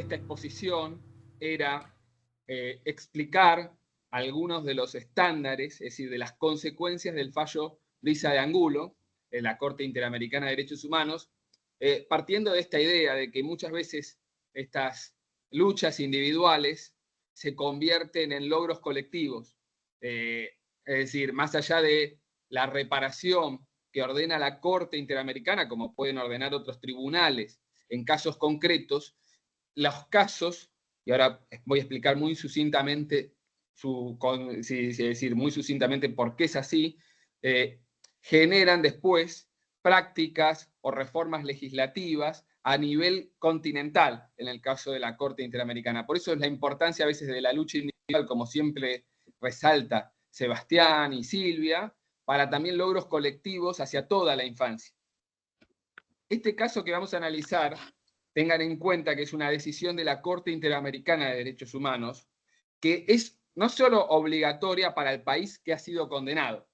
esta exposición era explicar algunos de los estándares, es decir, de las consecuencias del fallo Brisa de Angulo, de la Corte Interamericana de Derechos Humanos, partiendo de esta idea de que muchas veces estas luchas individuales se convierten en logros colectivos. Es decir, más allá de la reparación que ordena la Corte Interamericana, como pueden ordenar otros tribunales en casos concretos, los casos, y ahora voy a explicar muy sucintamente, muy sucintamente por qué es así, generan después prácticas o reformas legislativas a nivel continental, en el caso de la Corte Interamericana. Por eso es la importancia a veces de la lucha individual, como siempre resalta Sebastián y Silvia, para también logros colectivos hacia toda la infancia. Este caso que vamos a analizar, tengan en cuenta que es una decisión de la Corte Interamericana de Derechos Humanos, que es no solo obligatoria para el país que ha sido condenado,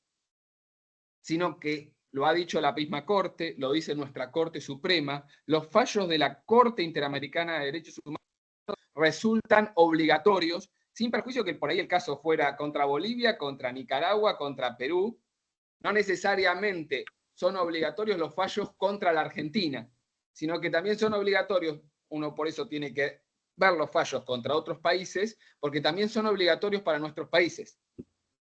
sino que lo ha dicho la misma Corte, lo dice nuestra Corte Suprema, los fallos de la Corte Interamericana de Derechos Humanos resultan obligatorios, sin perjuicio que por ahí el caso fuera contra Bolivia, contra Nicaragua, contra Perú, no necesariamente son obligatorios los fallos contra la Argentina, sino que también son obligatorios, uno por eso tiene que ver los fallos contra otros países, porque también son obligatorios para nuestros países.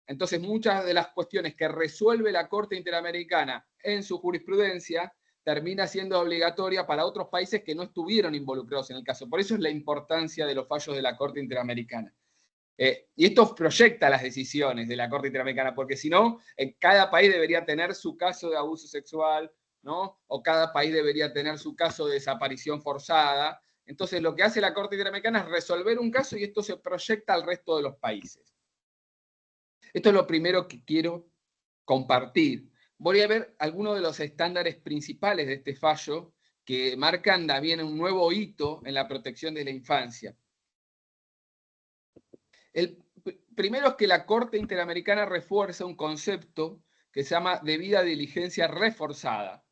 Entonces, muchas de las cuestiones que resuelve la Corte Interamericana en su jurisprudencia termina siendo obligatoria para otros países que no estuvieron involucrados en el caso. Por eso es la importancia de los fallos de la Corte Interamericana. Y esto proyecta las decisiones de la Corte Interamericana, porque si no, cada país debería tener su caso de abuso sexual, ¿no? O cada país debería tener su caso de desaparición forzada. Entonces, lo que hace la Corte Interamericana es resolver un caso y esto se proyecta al resto de los países. Esto es lo primero que quiero compartir. Voy a ver algunos de los estándares principales de este fallo que marcan también un nuevo hito en la protección de la infancia. El primero es que la Corte Interamericana refuerza un concepto que se llama debida diligencia reforzada.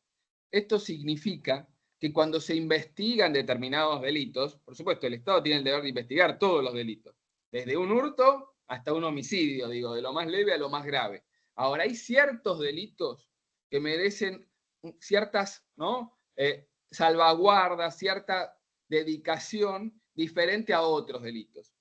Esto significa que cuando se investigan determinados delitos, por supuesto, el Estado tiene el deber de investigar todos los delitos, desde un hurto hasta un homicidio, digo, de lo más leve a lo más grave. Ahora, hay ciertos delitos que merecen ciertas, ¿no? Salvaguardas, cierta dedicación diferente a otros delitos.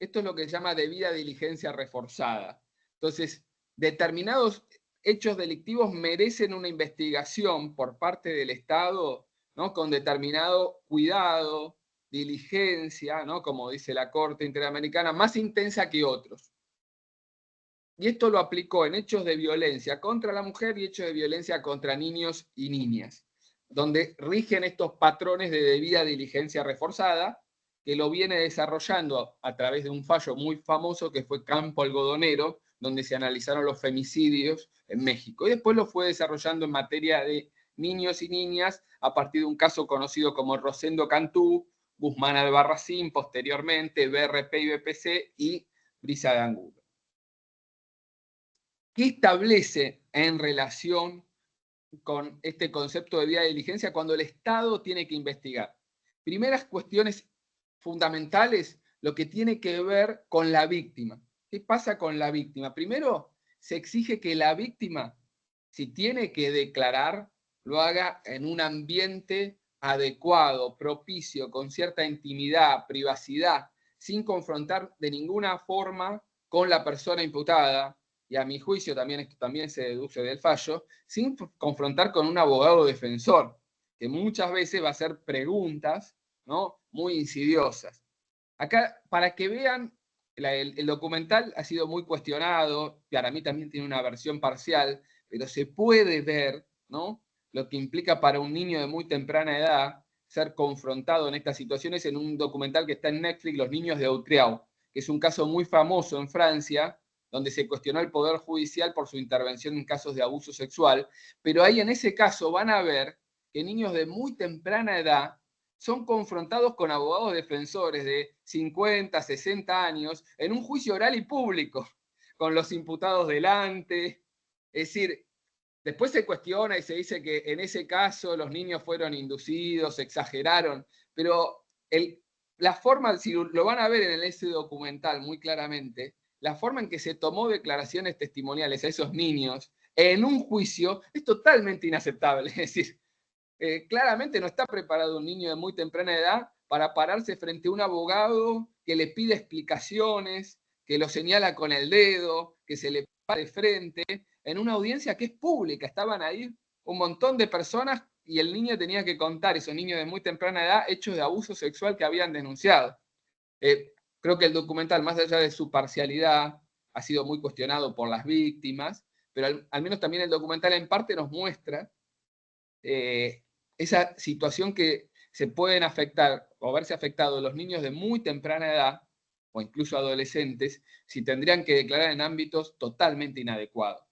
Esto es lo que se llama debida diligencia reforzada. Entonces, determinados hechos delictivos merecen una investigación por parte del Estado, ¿no? Con determinado cuidado, diligencia, ¿no? Como dice la Corte Interamericana, más intensa que otros. Y esto lo aplicó en hechos de violencia contra la mujer y hechos de violencia contra niños y niñas, donde rigen estos patrones de debida diligencia reforzada, que lo viene desarrollando a través de un fallo muy famoso que fue Campo Algodonero, donde se analizaron los femicidios en México. Y después lo fue desarrollando en materia de niños y niñas a partir de un caso conocido como Rosendo Cantú, Guzmán Albarracín, posteriormente BRP y BPC y Brisa de Angulo. ¿Qué establece en relación con este concepto de debida diligencia cuando el Estado tiene que investigar? Primeras cuestiones fundamentales, lo que tiene que ver con la víctima. ¿Qué pasa con la víctima? Primero, se exige que la víctima, si tiene que declarar, lo haga en un ambiente adecuado, propicio, con cierta intimidad, privacidad, sin confrontar de ninguna forma con la persona imputada, y a mi juicio también esto también se deduce del fallo, sin confrontar con un abogado defensor, que muchas veces va a hacer preguntas, ¿no? Muy insidiosas. Acá, para que vean, el documental ha sido muy cuestionado, para mí también tiene una versión parcial, pero se puede ver, ¿no? Lo que implica para un niño de muy temprana edad ser confrontado en estas situaciones en un documental que está en Netflix, Los niños de Outriau, que es un caso muy famoso en Francia, donde se cuestionó el Poder Judicial por su intervención en casos de abuso sexual, pero ahí en ese caso van a ver que niños de muy temprana edad son confrontados con abogados defensores de 50, 60 años en un juicio oral y público, con los imputados delante. Es decir, después se cuestiona y se dice que en ese caso los niños fueron inducidos, exageraron, pero la forma, si lo van a ver en ese documental muy claramente, la forma en que se tomó declaraciones testimoniales a esos niños en un juicio es totalmente inaceptable. Es decir, claramente no está preparado un niño de muy temprana edad para pararse frente a un abogado que le pide explicaciones, que lo señala con el dedo, que se le para de frente, en una audiencia que es pública. Estaban ahí un montón de personas y el niño tenía que contar, esos niños de muy temprana edad, hechos de abuso sexual que habían denunciado. Creo que el documental, más allá de su parcialidad, ha sido muy cuestionado por las víctimas, pero al menos también el documental en parte nos muestra esa situación que se pueden afectar o verse afectados los niños de muy temprana edad o incluso adolescentes si tendrían que declarar en ámbitos totalmente inadecuados.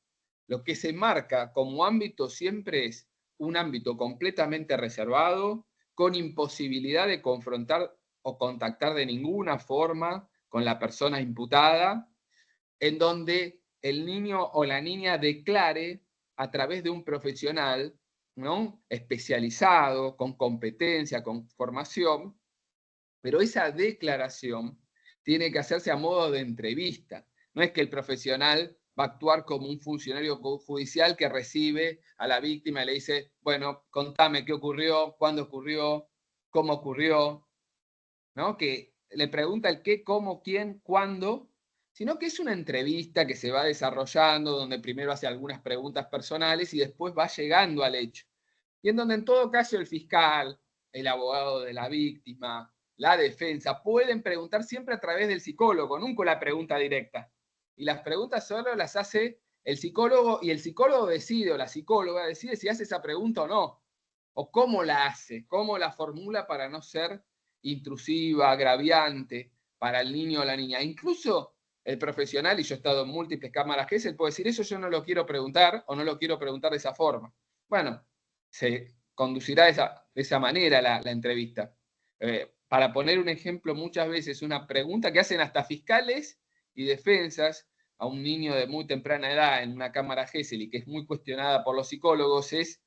Lo que se marca como ámbito siempre es un ámbito completamente reservado, con imposibilidad de confrontar o contactar de ninguna forma con la persona imputada, en donde el niño o la niña declare a través de un profesional, ¿no?, especializado, con competencia, con formación, pero esa declaración tiene que hacerse a modo de entrevista. No es que el profesional va a actuar como un funcionario judicial que recibe a la víctima y le dice, bueno, contame qué ocurrió, cuándo ocurrió, cómo ocurrió, ¿no? Que le pregunta el qué, cómo, quién, cuándo, sino que es una entrevista que se va desarrollando, donde primero hace algunas preguntas personales y después va llegando al hecho. Y en donde en todo caso el fiscal, el abogado de la víctima, la defensa, pueden preguntar siempre a través del psicólogo, nunca la pregunta directa. Y las preguntas solo las hace el psicólogo y el psicólogo decide, o la psicóloga decide si hace esa pregunta o no, o cómo la hace, cómo la formula para no ser intrusiva, agraviante para el niño o la niña. Incluso el profesional, y yo he estado en múltiples cámaras que es, él puede decir, eso yo no lo quiero preguntar o no lo quiero preguntar de esa forma. Bueno, se conducirá de esa manera la entrevista. Para poner un ejemplo, muchas veces una pregunta que hacen hasta fiscales y defensas a un niño de muy temprana edad en una cámara Gesell y que es muy cuestionada por los psicólogos es,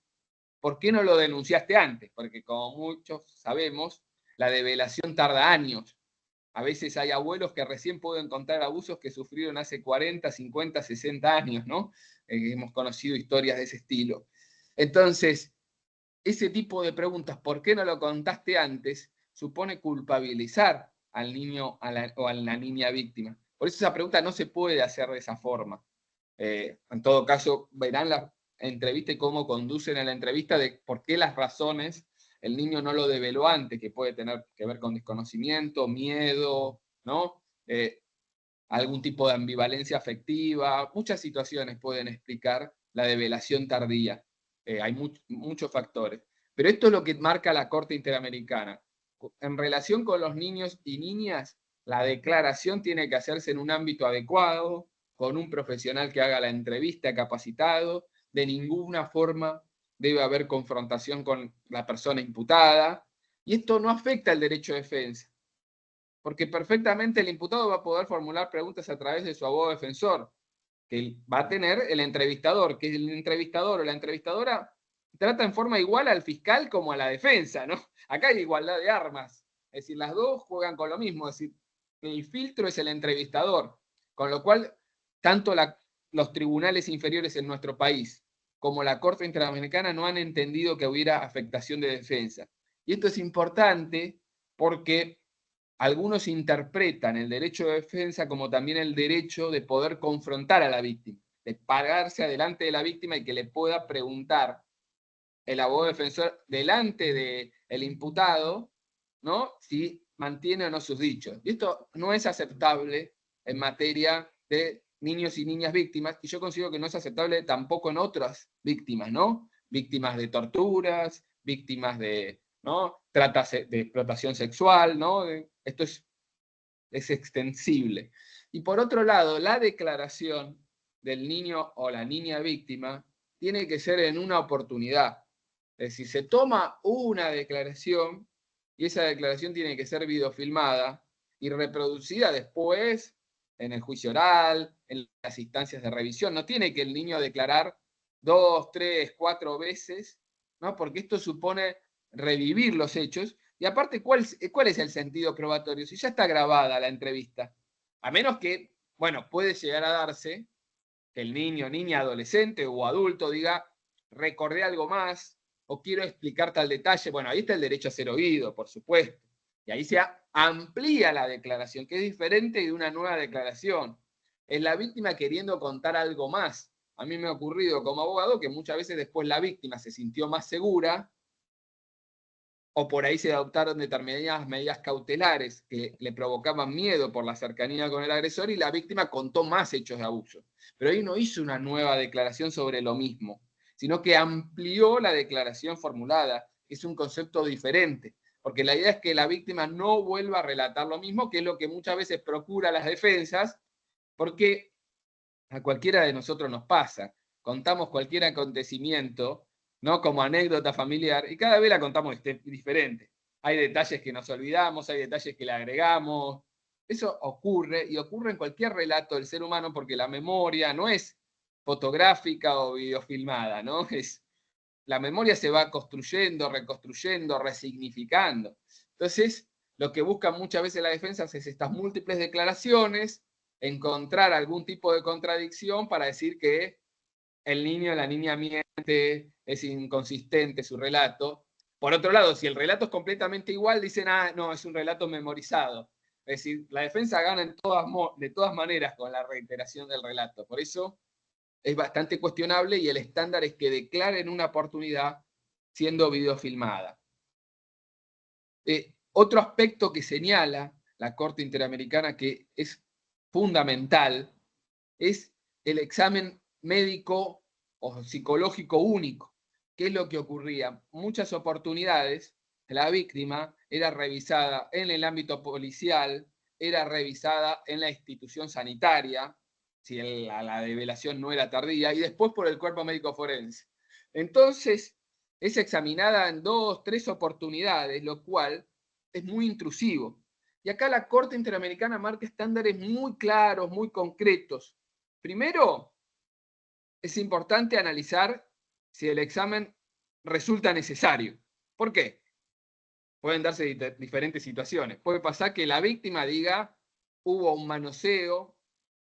¿por qué no lo denunciaste antes? Porque como muchos sabemos, la develación tarda años. A veces hay abuelos que recién pueden contar abusos que sufrieron hace 40, 50, 60 años, ¿no? Hemos conocido historias de ese estilo. Entonces, ese tipo de preguntas, ¿por qué no lo contaste antes?, supone culpabilizar al niño o a la niña víctima. Por eso esa pregunta no se puede hacer de esa forma. En todo caso, verán la entrevista y cómo conducen a la entrevista de por qué las razones el niño no lo develó antes, que puede tener que ver con desconocimiento, miedo, ¿no? Algún tipo de ambivalencia afectiva. Muchas situaciones pueden explicar la develación tardía. Hay muchos factores. Pero esto es lo que marca la Corte Interamericana. En relación con los niños y niñas, la declaración tiene que hacerse en un ámbito adecuado, con un profesional que haga la entrevista capacitado. De ninguna forma debe haber confrontación con la persona imputada. Y esto no afecta el derecho de defensa, porque perfectamente el imputado va a poder formular preguntas a través de su abogado defensor, que va a tener el entrevistador, que el entrevistador o la entrevistadora trata en forma igual al fiscal como a la defensa, ¿no? Acá hay igualdad de armas, es decir, las dos juegan con lo mismo, es decir, el filtro es el entrevistador, con lo cual tanto los tribunales inferiores en nuestro país como la Corte Interamericana no han entendido que hubiera afectación de defensa. Y esto es importante porque algunos interpretan el derecho de defensa como también el derecho de poder confrontar a la víctima, de pararse adelante de la víctima y que le pueda preguntar el abogado defensor delante del imputado, ¿no?, si mantiene o no sus dichos. Y esto no es aceptable en materia de niños y niñas víctimas, y yo considero que no es aceptable tampoco en otras víctimas, ¿no? Víctimas de torturas, víctimas de, ¿no?, tratas de explotación sexual, ¿no? Esto es extensible. Y por otro lado, la declaración del niño o la niña víctima tiene que ser en una oportunidad. Es decir, se toma una declaración y esa declaración tiene que ser videofilmada y reproducida después en el juicio oral, en las instancias de revisión. No tiene que el niño declarar 2, 3, 4 veces, ¿no?, porque esto supone revivir los hechos Y aparte, ¿cuál es el sentido probatorio? Si ya está grabada la entrevista. A menos que, bueno, puede llegar a darse que el niño, niña, adolescente o adulto diga, recordé algo más, o quiero explicar tal detalle. Bueno, ahí está el derecho a ser oído, por supuesto. Y ahí se amplía la declaración, que es diferente de una nueva declaración. Es la víctima queriendo contar algo más. A mí me ha ocurrido como abogado que muchas veces después la víctima se sintió más segura, o por ahí se adoptaron determinadas medidas cautelares que le provocaban miedo por la cercanía con el agresor y la víctima contó más hechos de abuso. Pero ahí no hizo una nueva declaración sobre lo mismo, sino que amplió la declaración formulada, que es un concepto diferente, porque la idea es que la víctima no vuelva a relatar lo mismo, que es lo que muchas veces procura las defensas, porque a cualquiera de nosotros nos pasa. Contamos cualquier acontecimiento, ¿no? Como anécdota familiar, y cada vez la contamos diferente. Hay detalles que nos olvidamos, hay detalles que le agregamos. Eso ocurre, y ocurre en cualquier relato del ser humano, porque la memoria no es fotográfica o videofilmada, ¿no? La memoria se va construyendo, reconstruyendo, resignificando. Entonces, lo que buscan muchas veces las defensas es estas múltiples declaraciones, encontrar algún tipo de contradicción para decir que el niño o la niña miente, es inconsistente su relato. Por otro lado, si el relato es completamente igual, dicen, no, es un relato memorizado. Es decir, la defensa gana de todas maneras con la reiteración del relato. Por eso es bastante cuestionable y el estándar es que declaren una oportunidad siendo videofilmada. Otro aspecto que señala la Corte Interamericana que es fundamental es el examen médico o psicológico único. ¿Qué es lo que ocurría? Muchas oportunidades, la víctima era revisada en el ámbito policial, era revisada en la institución sanitaria, si la develación no era tardía, y después por el cuerpo médico forense. Entonces, es examinada en 2, 3 oportunidades, lo cual es muy intrusivo. Y acá la Corte Interamericana marca estándares muy claros, muy concretos. Primero, es importante analizar si el examen resulta necesario. ¿Por qué? Pueden darse diferentes situaciones. Puede pasar que la víctima diga, hubo un manoseo,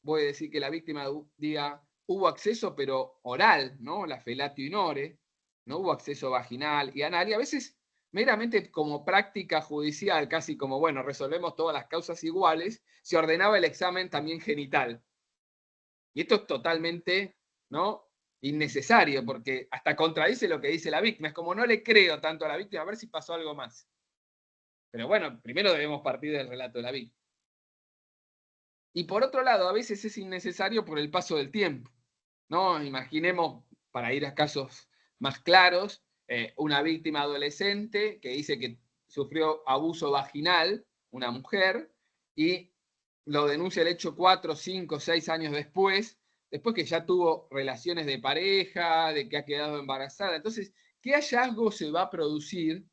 voy a decir que la víctima diga, hubo acceso pero oral, ¿no? La felatio in ore, no hubo acceso vaginal y anal, y a veces meramente como práctica judicial, casi como, bueno, resolvemos todas las causas iguales, se ordenaba el examen también genital. Y esto es totalmente, ¿no?, innecesario, porque hasta contradice lo que dice la víctima. Es como no le creo tanto a la víctima, a ver si pasó algo más. Pero bueno, primero debemos partir del relato de la víctima. Y por otro lado, a veces es innecesario por el paso del tiempo, ¿no? Imaginemos, para ir a casos más claros, una víctima adolescente que dice que sufrió abuso vaginal, una mujer, y lo denuncia el hecho 4, 5, 6 años después que ya tuvo relaciones de pareja, de que ha quedado embarazada. Entonces, ¿qué hallazgo se va a producir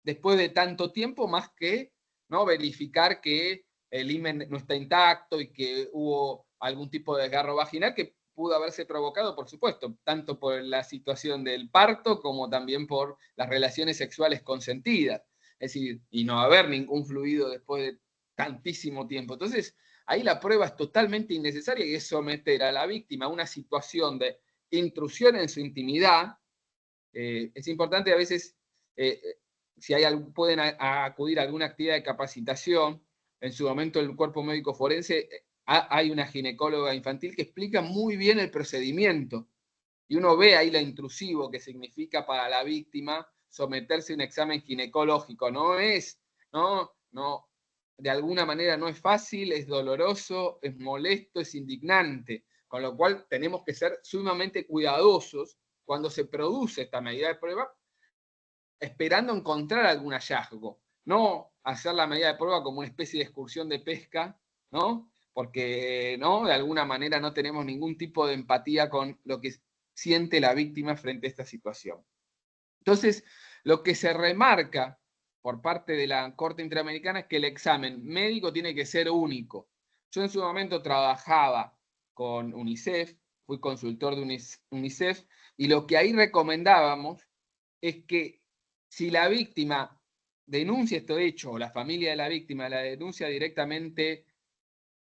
después de tanto tiempo más que, ¿no?, verificar que el himen no está intacto y que hubo algún tipo de desgarro vaginal que pudo haberse provocado, por supuesto, tanto por la situación del parto como también por las relaciones sexuales consentidas? Es decir, y no haber ningún fluido después de tantísimo tiempo. Entonces, ahí la prueba es totalmente innecesaria y es someter a la víctima a una situación de intrusión en su intimidad. Es importante a veces, si pueden acudir a alguna actividad de capacitación. En su momento el cuerpo médico forense, hay una ginecóloga infantil que explica muy bien el procedimiento. Y uno ve ahí lo intrusivo que significa para la víctima someterse a un examen ginecológico. No, de alguna manera no es fácil, es doloroso, es molesto, es indignante. Con lo cual tenemos que ser sumamente cuidadosos cuando se produce esta medida de prueba, esperando encontrar algún hallazgo, no hacer la medida de prueba como una especie de excursión de pesca, ¿no? Porque, ¿no?, de alguna manera no tenemos ningún tipo de empatía con lo que siente la víctima frente a esta situación. Entonces, lo que se remarca por parte de la Corte Interamericana es que el examen médico tiene que ser único. Yo en su momento trabajaba con UNICEF, fui consultor de UNICEF, y lo que ahí recomendábamos es que si la víctima denuncia este hecho, o la familia de la víctima la denuncia directamente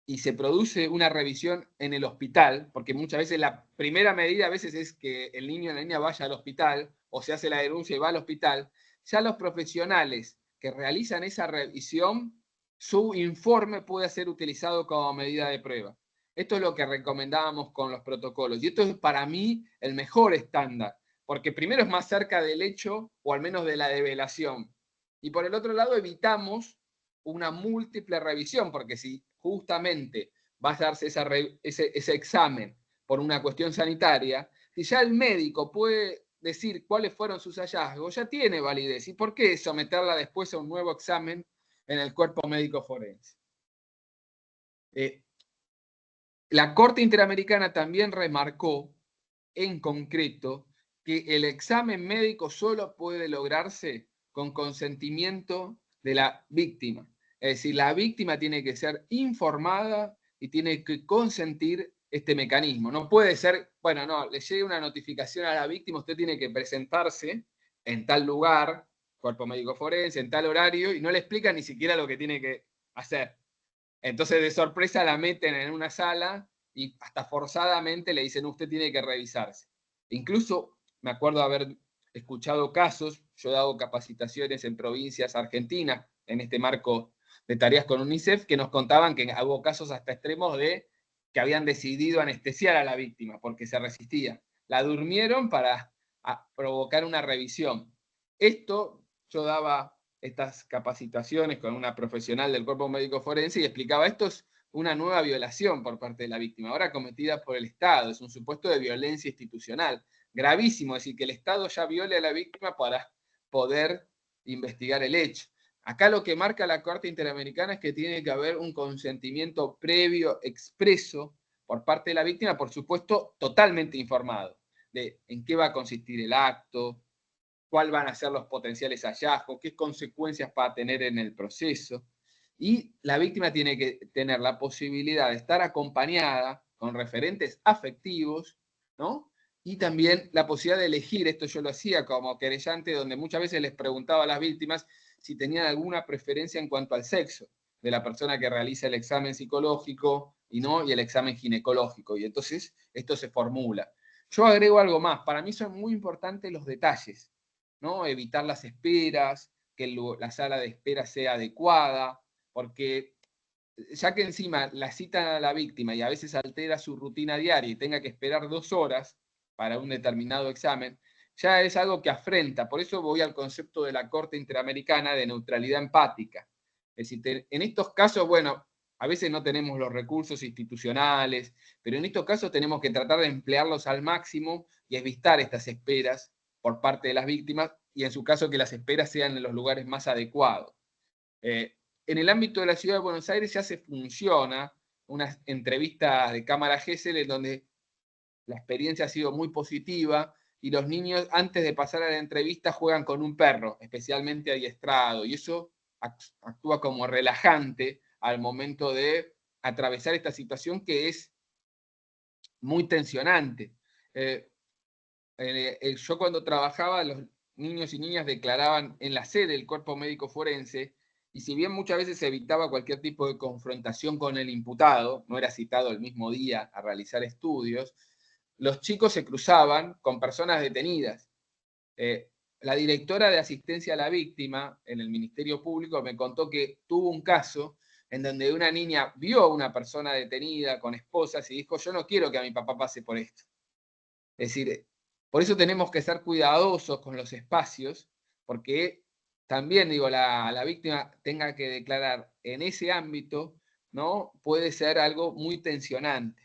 y se produce una revisión en el hospital, porque muchas veces la primera medida a veces es que el niño o la niña vaya al hospital, o se hace la denuncia y va al hospital, ya los profesionales que realizan esa revisión, su informe puede ser utilizado como medida de prueba. Esto es lo que recomendábamos con los protocolos, y esto es para mí el mejor estándar, porque primero es más cerca del hecho, o al menos de la develación, y por el otro lado evitamos una múltiple revisión, porque si justamente va a darse ese examen por una cuestión sanitaria, si ya el médico puede decir cuáles fueron sus hallazgos, ya tiene validez. ¿Y por qué someterla después a un nuevo examen en el cuerpo médico forense? La Corte Interamericana también remarcó en concreto que el examen médico solo puede lograrse con consentimiento de la víctima. Es decir, la víctima tiene que ser informada y tiene que consentir este mecanismo. No puede ser, bueno, no, le llega una notificación a la víctima, usted tiene que presentarse en tal lugar, cuerpo médico forense, en tal horario, y no le explica ni siquiera lo que tiene que hacer. Entonces, de sorpresa la meten en una sala y hasta forzadamente le dicen, usted tiene que revisarse. Incluso me acuerdo haber escuchado casos, yo he dado capacitaciones en provincias argentinas en este marco de tareas con UNICEF, que nos contaban que hubo casos hasta extremos de que habían decidido anestesiar a la víctima porque se resistía. La durmieron para provocar una revisión. Esto yo daba estas capacitaciones con una profesional del cuerpo médico forense y explicaba, esto es una nueva violación por parte de la víctima, ahora cometida por el Estado, es un supuesto de violencia institucional. Gravísimo, es decir, que el Estado ya viole a la víctima para poder investigar el hecho. Acá lo que marca la Corte Interamericana es que tiene que haber un consentimiento previo, expreso, por parte de la víctima, por supuesto, totalmente informado de en qué va a consistir el acto, cuáles van a ser los potenciales hallazgos, qué consecuencias va a tener en el proceso. Y la víctima tiene que tener la posibilidad de estar acompañada con referentes afectivos, ¿no? Y también la posibilidad de elegir, esto yo lo hacía como querellante, donde muchas veces les preguntaba a las víctimas si tenían alguna preferencia en cuanto al sexo de la persona que realiza el examen psicológico y el examen ginecológico. Y entonces esto se formula. Yo agrego algo más, para mí son muy importantes los detalles, ¿no? Evitar las esperas, que la sala de espera sea adecuada, porque ya que encima la citan a la víctima y a veces altera su rutina diaria y tenga que esperar 2 horas para un determinado examen, ya es algo que afrenta. Por eso voy al concepto de la Corte Interamericana de neutralidad empática. Es decir, en estos casos, bueno, a veces no tenemos los recursos institucionales, pero en estos casos tenemos que tratar de emplearlos al máximo y evitar estas esperas por parte de las víctimas y en su caso que las esperas sean en los lugares más adecuados. En el ámbito de la ciudad de Buenos Aires ya se funciona unas entrevistas de cámara Gesell en donde la experiencia ha sido muy positiva y los niños antes de pasar a la entrevista juegan con un perro, especialmente adiestrado, y eso actúa como relajante al momento de atravesar esta situación que es muy tensionante. Yo cuando trabajaba, los niños y niñas declaraban en la sede del cuerpo médico forense, y si bien muchas veces se evitaba cualquier tipo de confrontación con el imputado, no era citado el mismo día a realizar estudios, los chicos se cruzaban con personas detenidas. La directora de asistencia a la víctima en el Ministerio Público me contó que tuvo un caso en donde una niña vio a una persona detenida con esposas y dijo, yo no quiero que a mi papá pase por esto. Es decir, por eso tenemos que ser cuidadosos con los espacios, porque también, digo, la víctima tenga que declarar en ese ámbito, ¿no? Puede ser algo muy tensionante.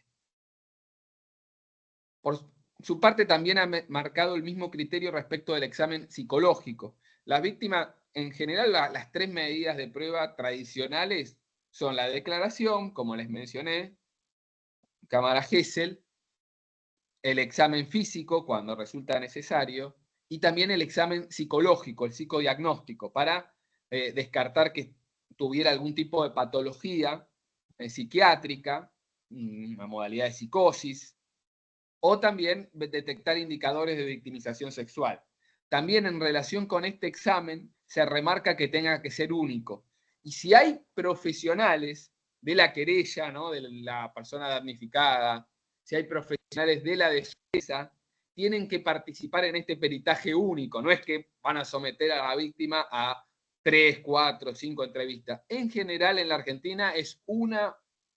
Por su parte, también ha marcado el mismo criterio respecto del examen psicológico. Las víctimas, en general, las 3 medidas de prueba tradicionales son la declaración, como les mencioné, cámara Gesell, el examen físico cuando resulta necesario y también el examen psicológico, el psicodiagnóstico, para descartar que tuviera algún tipo de patología psiquiátrica, una modalidad de psicosis, o también detectar indicadores de victimización sexual. También en relación con este examen se remarca que tenga que ser único. Y si hay profesionales de la querella, ¿no?, de la persona damnificada, si hay profesionales de la defensa, tienen que participar en este peritaje único. No es que van a someter a la víctima a 3, 4, 5 entrevistas. En general, en la Argentina es una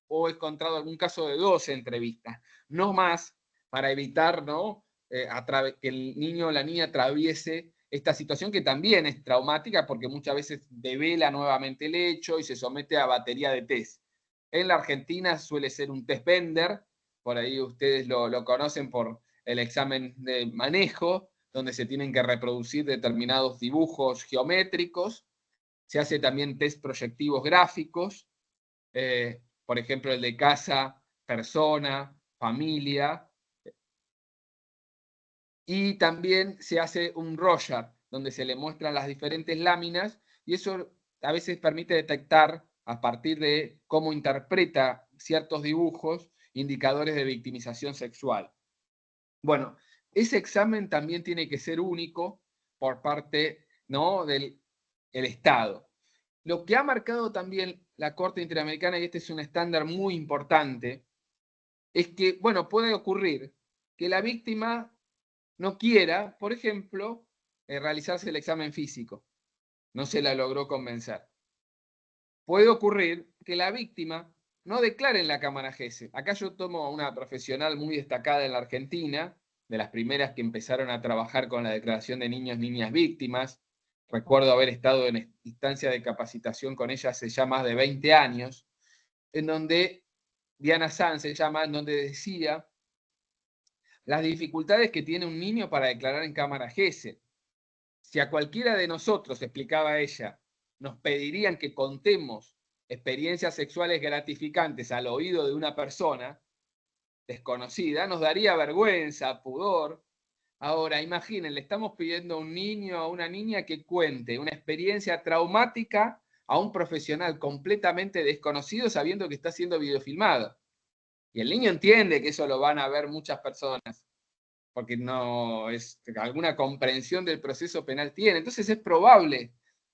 o he encontrado algún caso de 2 entrevistas, no más, para evitar, ¿no?, que el niño o la niña atraviese esta situación que también es traumática porque muchas veces devela nuevamente el hecho y se somete a batería de test. En la Argentina suele ser un test Bender, por ahí ustedes lo conocen por el examen de manejo, donde se tienen que reproducir determinados dibujos geométricos. Se hace también test proyectivos gráficos, por ejemplo el de casa, persona, familia. Y también se hace un Rorschach, donde se le muestran las diferentes láminas, y eso a veces permite detectar, a partir de cómo interpreta ciertos dibujos, indicadores de victimización sexual. Bueno, ese examen también tiene que ser único por parte, ¿no?, del Estado. Lo que ha marcado también la Corte Interamericana, y este es un estándar muy importante, es que, bueno, puede ocurrir que la víctima no quiera, por ejemplo, realizarse el examen físico. No se la logró convencer. Puede ocurrir que la víctima no declare en la cámara GESE. Acá yo tomo a una profesional muy destacada en la Argentina, de las primeras que empezaron a trabajar con la declaración de niños, niñas víctimas. Recuerdo haber estado en instancia de capacitación con ella hace ya más de 20 años, en donde Diana Sanz se llama, en donde decía las dificultades que tiene un niño para declarar en cámara GESE. Si a cualquiera de nosotros, explicaba ella, nos pedirían que contemos experiencias sexuales gratificantes al oído de una persona desconocida, nos daría vergüenza, pudor. Ahora, imaginen, le estamos pidiendo a un niño o a una niña que cuente una experiencia traumática a un profesional completamente desconocido sabiendo que está siendo videofilmado. Y el niño entiende que eso lo van a ver muchas personas, porque no es alguna comprensión del proceso penal tiene. Entonces es probable,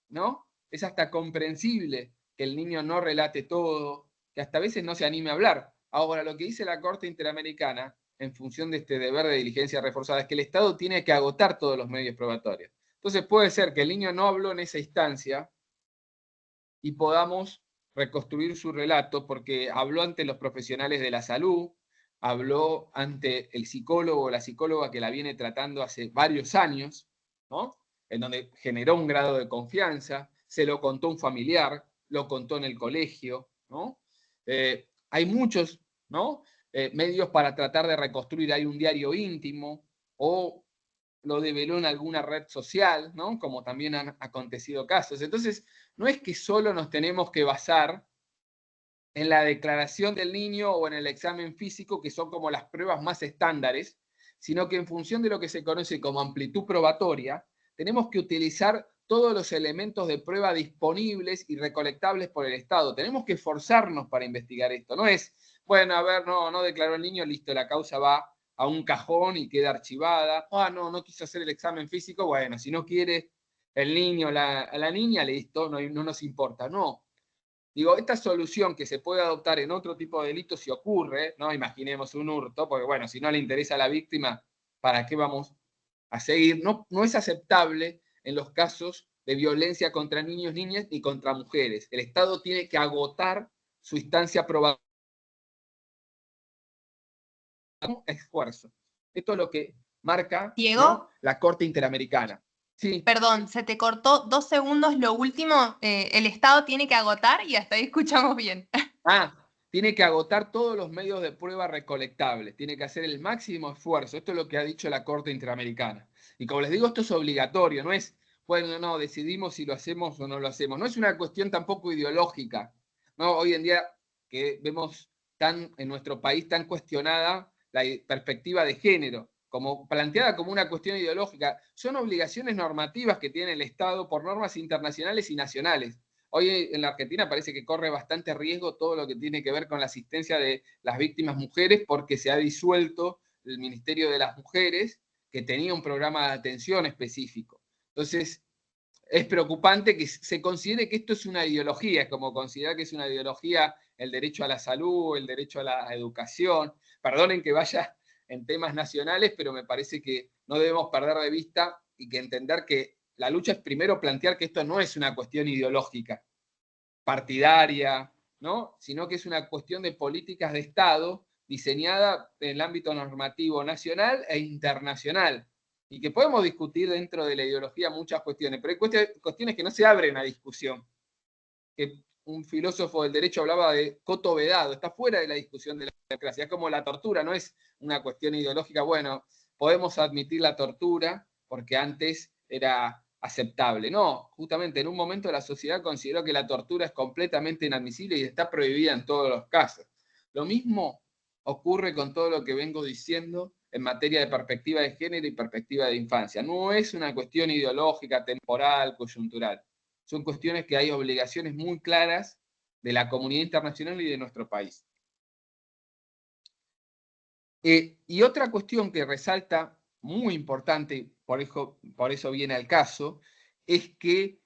¿no? Es hasta comprensible que el niño no relate todo, que hasta a veces no se anime a hablar. Ahora, lo que dice la Corte Interamericana, en función de este deber de diligencia reforzada, es que el Estado tiene que agotar todos los medios probatorios. Entonces puede ser que el niño no habló en esa instancia y podamos reconstruir su relato porque habló ante los profesionales de la salud, habló ante el psicólogo o la psicóloga que la viene tratando hace varios años, ¿no?, en donde generó un grado de confianza, se lo contó un familiar, lo contó en el colegio, ¿no? Hay muchos, ¿no?, medios para tratar de reconstruir. Hay un diario íntimo o lo develó en alguna red social, ¿no?, como también han acontecido casos. Entonces, no es que solo nos tenemos que basar en la declaración del niño o en el examen físico, que son como las pruebas más estándares, sino que en función de lo que se conoce como amplitud probatoria, tenemos que utilizar todos los elementos de prueba disponibles y recolectables por el Estado. Tenemos que esforzarnos para investigar esto. No es, bueno, a ver, no declaró el niño, listo, la causa va a un cajón y queda archivada. Ah, no quiso hacer el examen físico, bueno, si no quiere el niño, la niña, listo, no nos importa. No. Digo, esta solución que se puede adoptar en otro tipo de delitos si ocurre, no imaginemos un hurto, porque bueno, si no le interesa a la víctima, ¿para qué vamos a seguir? No es aceptable en los casos de violencia contra niños, niñas y contra mujeres. El Estado tiene que agotar su instancia probatoria. Esfuerzo. Esto es lo que marca, Diego, ¿no?, la Corte Interamericana. Sí. Perdón, se te cortó 2 segundos lo último. El Estado tiene que agotar y hasta ahí escuchamos bien. Tiene que agotar todos los medios de prueba recolectables, tiene que hacer el máximo esfuerzo. Esto es lo que ha dicho la Corte Interamericana. Y como les digo, esto es obligatorio, no es, bueno, no, decidimos si lo hacemos o no lo hacemos. No es una cuestión tampoco ideológica, ¿no? Hoy en día que vemos en nuestro país tan cuestionada la perspectiva de género, como planteada como una cuestión ideológica. Son obligaciones normativas que tiene el Estado por normas internacionales y nacionales. Hoy en la Argentina parece que corre bastante riesgo todo lo que tiene que ver con la asistencia de las víctimas mujeres, porque se ha disuelto el Ministerio de las Mujeres, que tenía un programa de atención específico. Entonces, es preocupante que se considere que esto es una ideología, es como considerar que es una ideología el derecho a la salud, el derecho a la educación. Perdonen que vaya en temas nacionales, pero me parece que no debemos perder de vista y que entender que la lucha es primero plantear que esto no es una cuestión ideológica, partidaria, ¿no? Sino que es una cuestión de políticas de Estado diseñada en el ámbito normativo nacional e internacional. Y que podemos discutir dentro de la ideología muchas cuestiones, pero hay cuestiones que no se abren a discusión. Que un filósofo del derecho hablaba de coto vedado, está fuera de la discusión de la democracia. Es como la tortura, no es una cuestión ideológica. Bueno, podemos admitir la tortura porque antes era aceptable. No, justamente en un momento la sociedad consideró que la tortura es completamente inadmisible y está prohibida en todos los casos. Lo mismo ocurre con todo lo que vengo diciendo en materia de perspectiva de género y perspectiva de infancia. No es una cuestión ideológica, temporal, coyuntural. Son cuestiones que hay obligaciones muy claras de la comunidad internacional y de nuestro país. Y otra cuestión que resalta, muy importante, por eso viene al caso, es que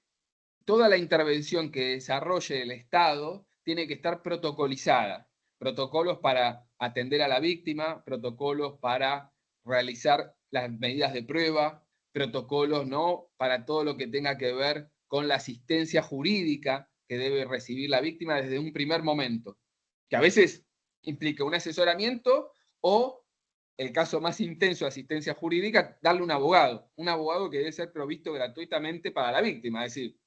toda la intervención que desarrolle el Estado tiene que estar protocolizada. Protocolos para atender a la víctima, protocolos para realizar las medidas de prueba, protocolos, ¿no?, para todo lo que tenga que ver con la asistencia jurídica que debe recibir la víctima desde un primer momento, que a veces implica un asesoramiento o, el caso más intenso de asistencia jurídica, darle un abogado que debe ser provisto gratuitamente para la víctima. Es decir,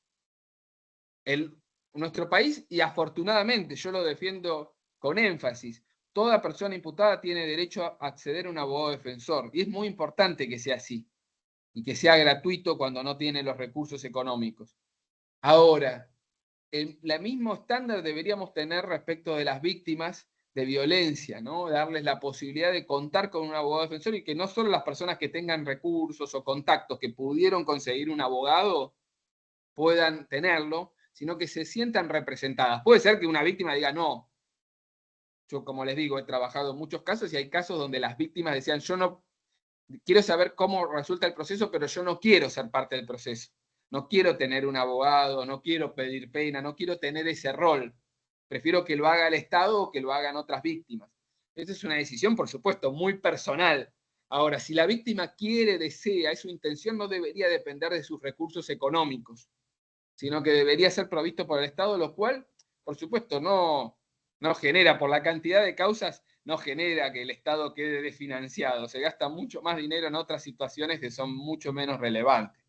nuestro país, y afortunadamente yo lo defiendo con énfasis, toda persona imputada tiene derecho a acceder a un abogado defensor, y es muy importante que sea así, y que sea gratuito cuando no tiene los recursos económicos. Ahora, el mismo estándar deberíamos tener respecto de las víctimas de violencia, ¿no? Darles la posibilidad de contar con un abogado defensor y que no solo las personas que tengan recursos o contactos que pudieron conseguir un abogado puedan tenerlo, sino que se sientan representadas. Puede ser que una víctima diga, no, yo como les digo, he trabajado en muchos casos y hay casos donde las víctimas decían, yo no quiero saber cómo resulta el proceso, pero yo no quiero ser parte del proceso. No quiero tener un abogado, no quiero pedir pena, no quiero tener ese rol. Prefiero que lo haga el Estado o que lo hagan otras víctimas. Esa es una decisión, por supuesto, muy personal. Ahora, si la víctima quiere, desea, es su intención, no debería depender de sus recursos económicos, sino que debería ser provisto por el Estado, lo cual, por supuesto, no genera, por la cantidad de causas, no genera que el Estado quede desfinanciado. Se gasta mucho más dinero en otras situaciones que son mucho menos relevantes.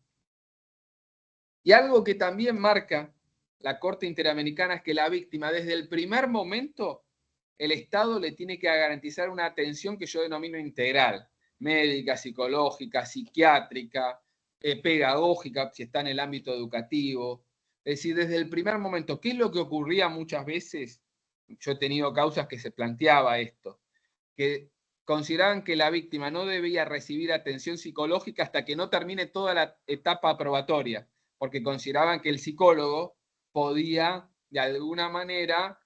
Y algo que también marca la Corte Interamericana es que la víctima, desde el primer momento, el Estado le tiene que garantizar una atención que yo denomino integral, médica, psicológica, psiquiátrica, pedagógica, si está en el ámbito educativo. Es decir, desde el primer momento, ¿qué es lo que ocurría muchas veces? Yo he tenido causas que se planteaba esto, que consideraban que la víctima no debía recibir atención psicológica hasta que no termine toda la etapa probatoria, porque consideraban que el psicólogo podía, de alguna manera,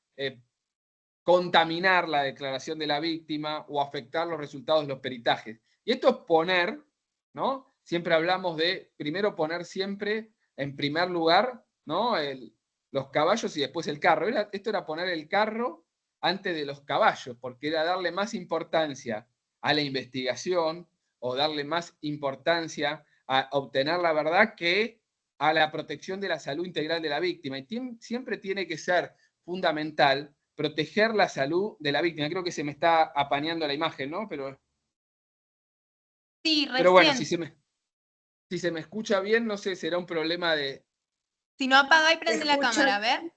contaminar la declaración de la víctima o afectar los resultados de los peritajes. Y esto es poner, ¿no? Siempre hablamos de, primero poner siempre en primer lugar, ¿no?, los caballos y después el carro. Esto era poner el carro antes de los caballos, porque era darle más importancia a la investigación o darle más importancia a obtener la verdad que a la protección de la salud integral de la víctima. Y siempre tiene que ser fundamental proteger la salud de la víctima. Creo que se me está apañando la imagen, ¿no? Sí, Pero bueno, recién. si se me escucha bien, no sé, será un problema de... Si no, apaga y Se prende la cámara, a ver.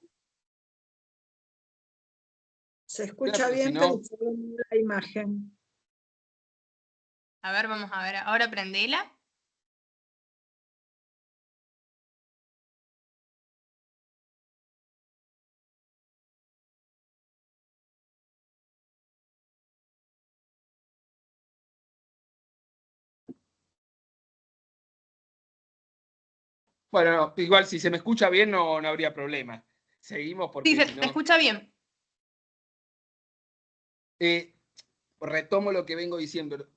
escucha pero si bien, pero no, se ve mal la imagen. A ver, vamos a ver. Ahora prendela. bueno, no, igual si se me escucha bien no habría problema. Seguimos Sí, porque se si no... escucha bien. Retomo lo que vengo diciendo.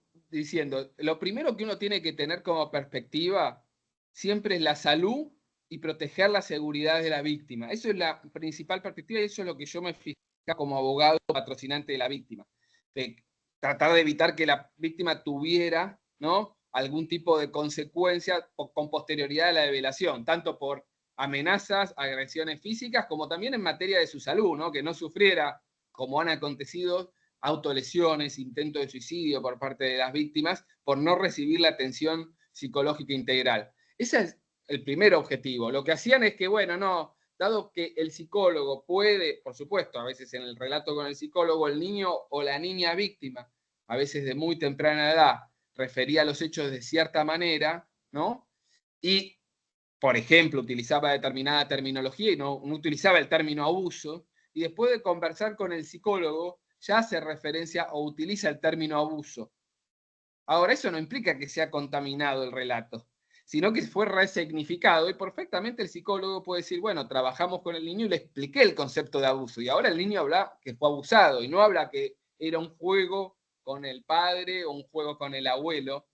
Lo primero que uno tiene que tener como perspectiva siempre es la salud y proteger la seguridad de la víctima. Eso es la principal perspectiva y eso es lo que yo me fijo como abogado patrocinante de la víctima. De tratar de evitar que la víctima tuviera, ¿no?, algún tipo de consecuencia con posterioridad a la develación, tanto por amenazas, agresiones físicas, como también en materia de su salud, ¿no?, que no sufriera, como han acontecido, autolesiones, intentos de suicidio por parte de las víctimas, por no recibir la atención psicológica integral. Ese es el primer objetivo. Lo que hacían es que, bueno, no, dado que el psicólogo puede, por supuesto, a veces en el relato con el psicólogo, el niño o la niña víctima, a veces de muy temprana edad, refería a los hechos de cierta manera, ¿no? Y, por ejemplo, utilizaba determinada terminología y no utilizaba el término abuso, y después de conversar con el psicólogo, ya hace referencia o utiliza el término abuso. Ahora, eso no implica que sea contaminado el relato, sino que fue resignificado y perfectamente el psicólogo puede decir, bueno, trabajamos con el niño y le expliqué el concepto de abuso, y ahora el niño habla que fue abusado, y no habla que era un juego con el padre o un juego con el abuelo,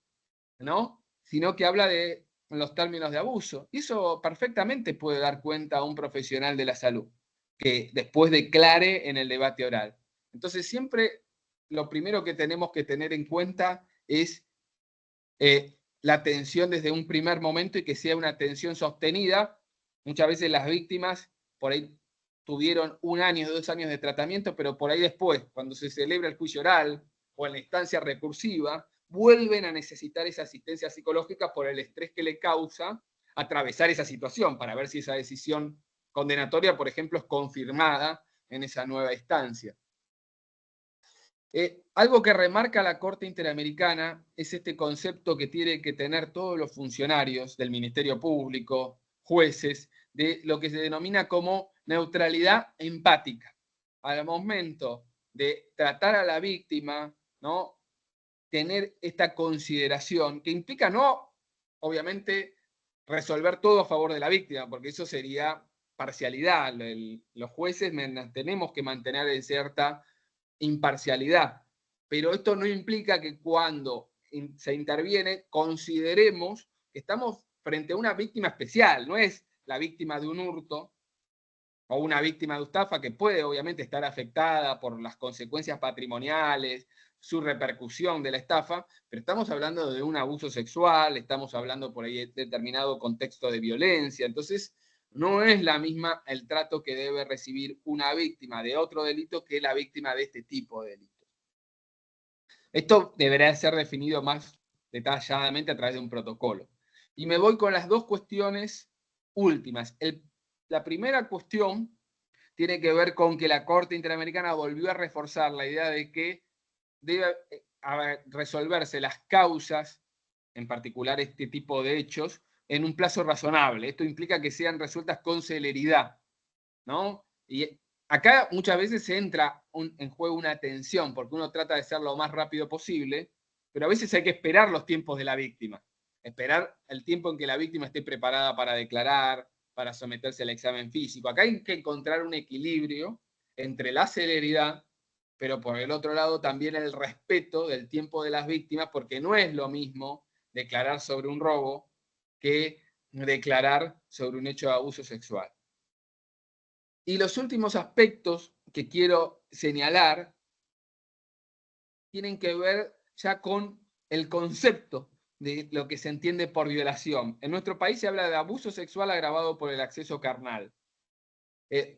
¿no? Sino que habla de los términos de abuso. Y eso perfectamente puede dar cuenta a un profesional de la salud, que después declare en el debate oral. Entonces, siempre lo primero que tenemos que tener en cuenta es la atención desde un primer momento y que sea una atención sostenida. Muchas veces las víctimas por ahí tuvieron 1 año, 2 años de tratamiento, pero por ahí después, cuando se celebra el juicio oral o en la instancia recursiva, vuelven a necesitar esa asistencia psicológica por el estrés que le causa atravesar esa situación, para ver si esa decisión condenatoria, por ejemplo, es confirmada en esa nueva instancia. Algo que remarca la Corte Interamericana es este concepto que tienen que tener todos los funcionarios del Ministerio Público, jueces, de lo que se denomina como neutralidad empática. Al momento de tratar a la víctima, ¿no?, tener esta consideración que implica no, obviamente, resolver todo a favor de la víctima, porque eso sería parcialidad. Los jueces tenemos que mantener en cierta imparcialidad, pero esto no implica que cuando se interviene consideremos que estamos frente a una víctima especial, no es la víctima de un hurto o una víctima de estafa que puede obviamente estar afectada por las consecuencias patrimoniales, su repercusión de la estafa, pero estamos hablando de un abuso sexual, estamos hablando por ahí de determinado contexto de violencia, entonces no es la misma el trato que debe recibir una víctima de otro delito que la víctima de este tipo de delitos. Esto deberá ser definido más detalladamente a través de un protocolo. Y me voy con las dos cuestiones últimas. La primera cuestión tiene que ver con que la Corte Interamericana volvió a reforzar la idea de que debe resolverse las causas, en particular este tipo de hechos, en un plazo razonable. Esto implica que sean resueltas con celeridad, ¿no? Y acá muchas veces se entra en juego una tensión, porque uno trata de ser lo más rápido posible, pero a veces hay que esperar los tiempos de la víctima, esperar el tiempo en que la víctima esté preparada para declarar, para someterse al examen físico. Acá hay que encontrar un equilibrio entre la celeridad, pero por el otro lado también el respeto del tiempo de las víctimas, porque no es lo mismo declarar sobre un robo que declarar sobre un hecho de abuso sexual. Y los últimos aspectos que quiero señalar tienen que ver ya con el concepto de lo que se entiende por violación. En nuestro país se habla de abuso sexual agravado por el acceso carnal.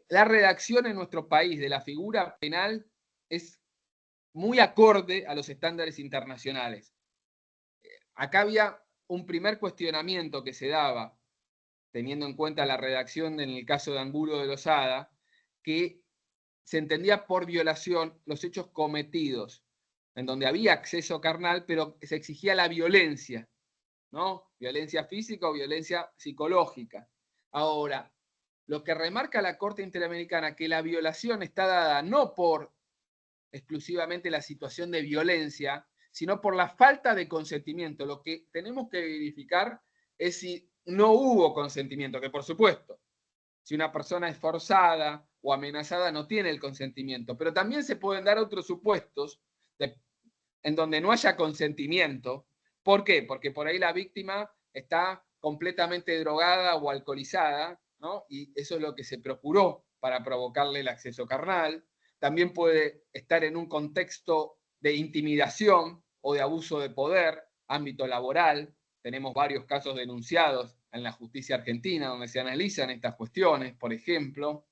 La redacción en nuestro país de la figura penal es muy acorde a los estándares internacionales. Acá había un primer cuestionamiento que se daba, teniendo en cuenta la redacción en el caso de Angulo de Lozada, que se entendía por violación los hechos cometidos, en donde había acceso carnal, pero se exigía la violencia, ¿no? Violencia física o violencia psicológica. Ahora, lo que remarca la Corte Interamericana, que la violación está dada no por exclusivamente la situación de violencia, sino por la falta de consentimiento. Lo que tenemos que verificar es si no hubo consentimiento, que por supuesto, si una persona es forzada o amenazada no tiene el consentimiento, pero también se pueden dar otros supuestos en donde no haya consentimiento. ¿Por qué? Porque por ahí la víctima está completamente drogada o alcoholizada, ¿no? Y eso es lo que se procuró para provocarle el acceso carnal. También puede estar en un contexto de intimidación o de abuso de poder, ámbito laboral. Tenemos varios casos denunciados en la justicia argentina donde se analizan estas cuestiones, por ejemplo.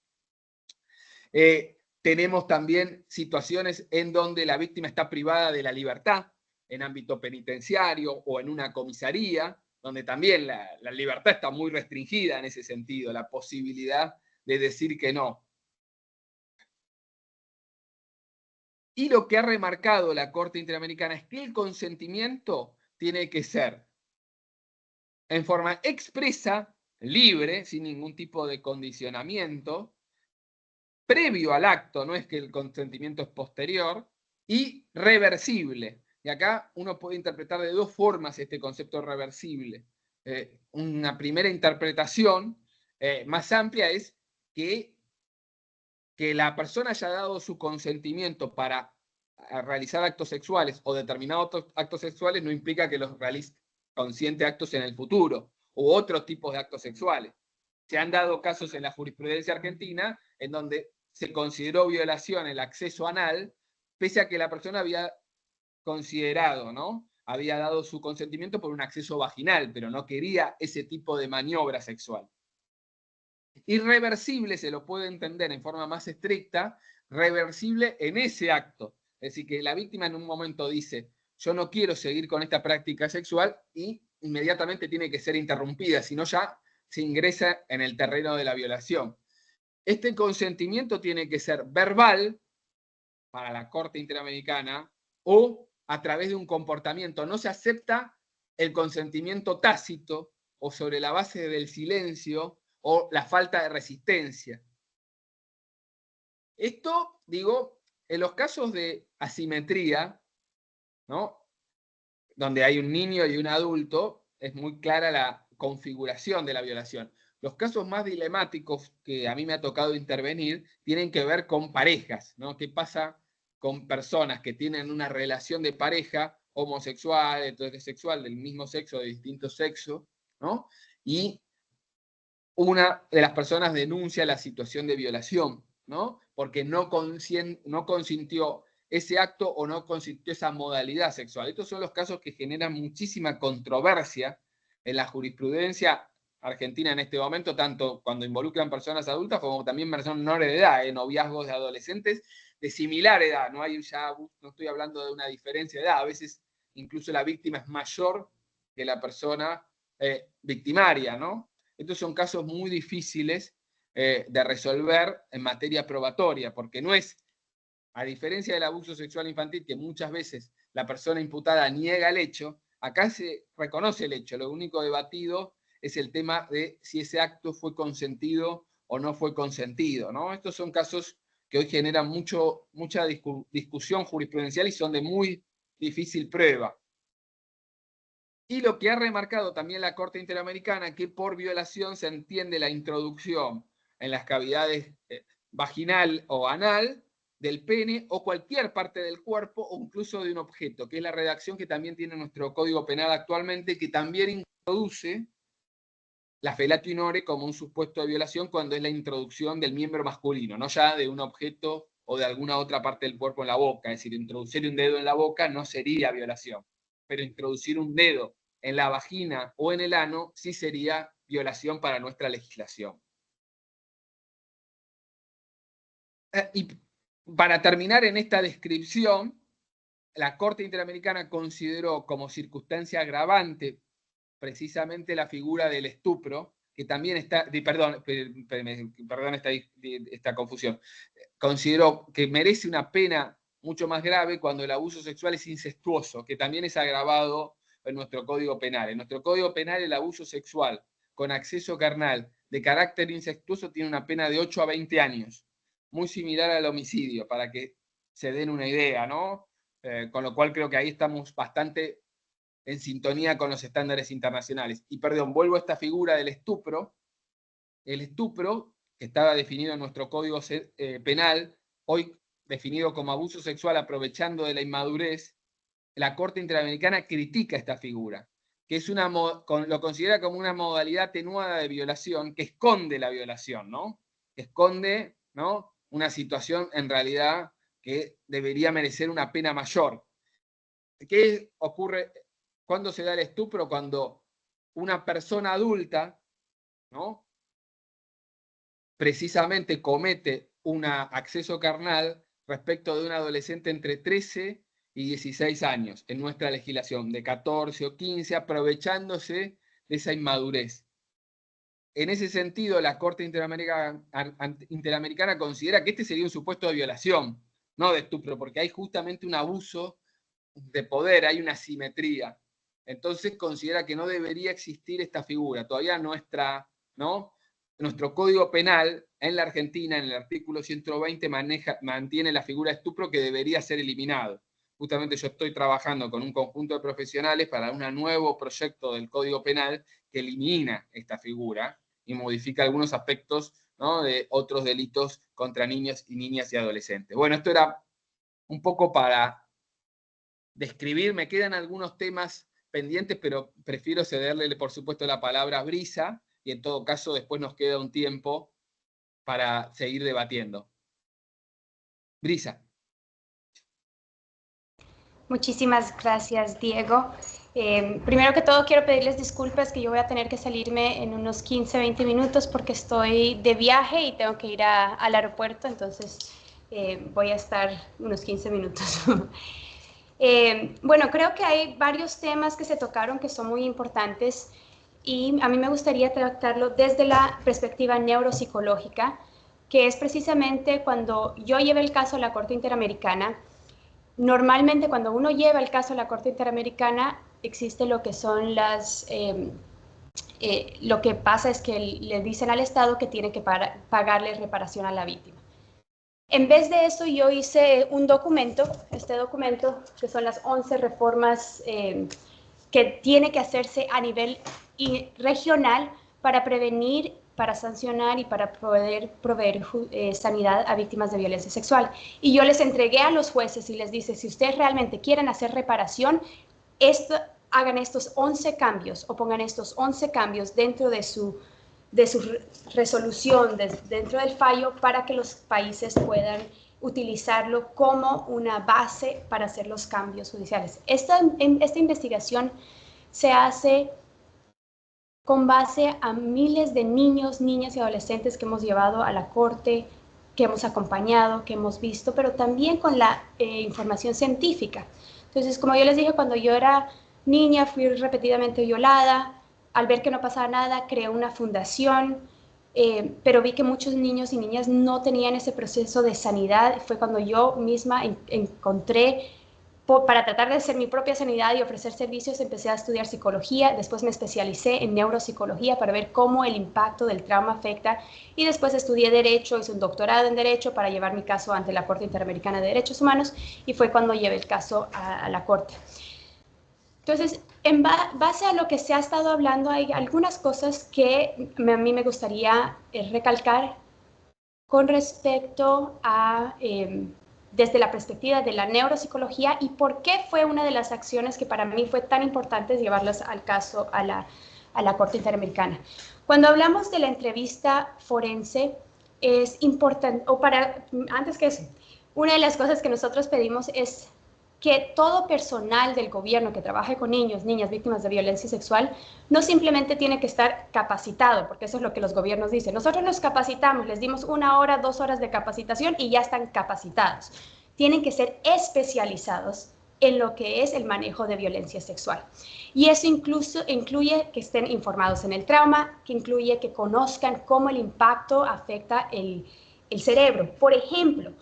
Tenemos también situaciones en donde la víctima está privada de la libertad, en ámbito penitenciario o en una comisaría, donde también la libertad está muy restringida en ese sentido, la posibilidad de decir que no. Y lo que ha remarcado la Corte Interamericana es que el consentimiento tiene que ser en forma expresa, libre, sin ningún tipo de condicionamiento, previo al acto, no es que el consentimiento es posterior, y reversible. Y acá uno puede interpretar de dos formas este concepto reversible. Una primera interpretación más amplia es que la persona haya dado su consentimiento para realizar actos sexuales o determinados actos sexuales no implica que los realice consciente actos en el futuro u otros tipos de actos sexuales. Se han dado casos en la jurisprudencia argentina en donde se consideró violación el acceso anal, pese a que la persona había considerado, ¿no? Había dado su consentimiento por un acceso vaginal, pero no quería ese tipo de maniobra sexual. Irreversible se lo puede entender en forma más estricta, reversible en ese acto. Es decir, que la víctima en un momento dice, yo no quiero seguir con esta práctica sexual y inmediatamente tiene que ser interrumpida, si no ya se ingresa en el terreno de la violación. Este consentimiento tiene que ser verbal para la Corte Interamericana o a través de un comportamiento. No se acepta el consentimiento tácito o sobre la base del silencio o la falta de resistencia. Esto, digo, en los casos de asimetría, ¿no? Donde hay un niño y un adulto, es muy clara la configuración de la violación. Los casos más dilemáticos que a mí me ha tocado intervenir tienen que ver con parejas, ¿no? ¿Qué pasa con personas que tienen una relación de pareja homosexual, heterosexual, del mismo sexo, de distinto sexo, ¿no? Y una de las personas denuncia la situación de violación, ¿no? Porque no consintió ese acto o no consintió esa modalidad sexual. Estos son los casos que generan muchísima controversia en la jurisprudencia argentina en este momento, tanto cuando involucran personas adultas como también personas menores de edad, noviazgos de adolescentes de similar edad. No estoy hablando de una diferencia de edad, a veces incluso la víctima es mayor que la persona victimaria, ¿no? Estos son casos muy difíciles de resolver en materia probatoria, porque no es, a diferencia del abuso sexual infantil, que muchas veces la persona imputada niega el hecho, acá se reconoce el hecho, lo único debatido es el tema de si ese acto fue consentido o no fue consentido, ¿no? Estos son casos que hoy generan mucha discusión jurisprudencial y son de muy difícil prueba. Y lo que ha remarcado también la Corte Interamericana, que por violación se entiende la introducción en las cavidades vaginal o anal del pene o cualquier parte del cuerpo o incluso de un objeto, que es la redacción que también tiene nuestro Código Penal actualmente, que también introduce la felatio in ore como un supuesto de violación cuando es la introducción del miembro masculino, no ya de un objeto o de alguna otra parte del cuerpo en la boca. Es decir, introducir un dedo en la boca no sería violación, pero introducir un dedo en la vagina o en el ano sí sería violación para nuestra legislación. Y para terminar en esta descripción, la Corte Interamericana consideró como circunstancia agravante precisamente la figura del estupro, que también está, perdón esta confusión, consideró que merece una pena mucho más grave cuando el abuso sexual es incestuoso, que también es agravado en nuestro Código Penal. En nuestro Código Penal el abuso sexual con acceso carnal de carácter incestuoso tiene una pena de 8 a 20 años, muy similar al homicidio, para que se den una idea, ¿no? Con lo cual creo que ahí estamos bastante en sintonía con los estándares internacionales. Y perdón, vuelvo a esta figura del estupro. El estupro, que estaba definido en nuestro Código Penal, hoy definido como abuso sexual aprovechando de la inmadurez, la Corte Interamericana critica esta figura. que es lo considera como una modalidad atenuada de violación que esconde la violación, ¿no? Esconde, ¿no?, una situación en realidad que debería merecer una pena mayor. ¿Qué ocurre cuando se da el estupro? Cuando una persona adulta, ¿no?, precisamente comete un acceso carnal respecto de un adolescente entre 13 y 16 años, en nuestra legislación, de 14 o 15, aprovechándose de esa inmadurez. En ese sentido, la Corte Interamericana considera que este sería un supuesto de violación, no de estupro, porque hay justamente un abuso de poder, hay una asimetría. Entonces considera que no debería existir esta figura. Todavía nuestro Código Penal en la Argentina, en el artículo 120, mantiene la figura de estupro, que debería ser eliminado. Justamente yo estoy trabajando con un conjunto de profesionales para un nuevo proyecto del Código Penal que elimina esta figura y modifica algunos aspectos, ¿no?, de otros delitos contra niños y niñas y adolescentes. Bueno, esto era un poco para describir. Me quedan algunos temas pendientes, pero prefiero cederle, por supuesto, la palabra a Brisa, y en todo caso después nos queda un tiempo para seguir debatiendo. Brisa. Muchísimas gracias, Diego. Primero que todo, quiero pedirles disculpas que yo voy a tener que salirme en unos 15, 20 minutos porque estoy de viaje y tengo que ir al aeropuerto, entonces voy a estar unos 15 minutos. Bueno, creo que hay varios temas que se tocaron que son muy importantes y a mí me gustaría tratarlo desde la perspectiva neuropsicológica, que es precisamente cuando yo llevé el caso a la Corte Interamericana. Normalmente cuando uno lleva el caso a la Corte Interamericana existe lo que son lo que pasa es que le dicen al Estado que tiene que pagarle reparación a la víctima. En vez de eso, yo hice un documento, este documento, que son las 11 reformas que tiene que hacerse a nivel regional para prevenir, para sancionar y para poder proveer sanidad a víctimas de violencia sexual. Y yo les entregué a los jueces y les dije, si ustedes realmente quieren hacer reparación, hagan estos 11 cambios o pongan estos 11 cambios dentro de su resolución, dentro del fallo, para que los países puedan utilizarlo como una base para hacer los cambios judiciales. Esta investigación se hace con base a miles de niños, niñas y adolescentes que hemos llevado a la corte, que hemos acompañado, que hemos visto, pero también con la información científica. Entonces, como yo les dije, cuando yo era niña fui repetidamente violada. Al ver que no pasaba nada, creé una fundación, pero vi que muchos niños y niñas no tenían ese proceso de sanidad. Fue cuando yo misma encontré, para tratar de hacer mi propia sanidad y ofrecer servicios, empecé a estudiar psicología. Después me especialicé en neuropsicología para ver cómo el impacto del trauma afecta. Y después estudié Derecho, hice un doctorado en Derecho para llevar mi caso ante la Corte Interamericana de Derechos Humanos. Y fue cuando llevé el caso a la Corte. Entonces, en base a lo que se ha estado hablando, hay algunas cosas que a mí me gustaría recalcar con respecto a, desde la perspectiva de la neuropsicología, y por qué fue una de las acciones que para mí fue tan importante llevarlas al caso a la Corte Interamericana. Cuando hablamos de la entrevista forense, es importante, antes que eso, una de las cosas que nosotros pedimos es que todo personal del gobierno que trabaje con niños, niñas víctimas de violencia sexual, no simplemente tiene que estar capacitado, porque eso es lo que los gobiernos dicen. Nosotros los capacitamos, les dimos 1 hora, 2 horas de capacitación y ya están capacitados. Tienen que ser especializados en lo que es el manejo de violencia sexual. Y eso incluso incluye que estén informados en el trauma, que incluye que conozcan cómo el impacto afecta el cerebro. Por ejemplo,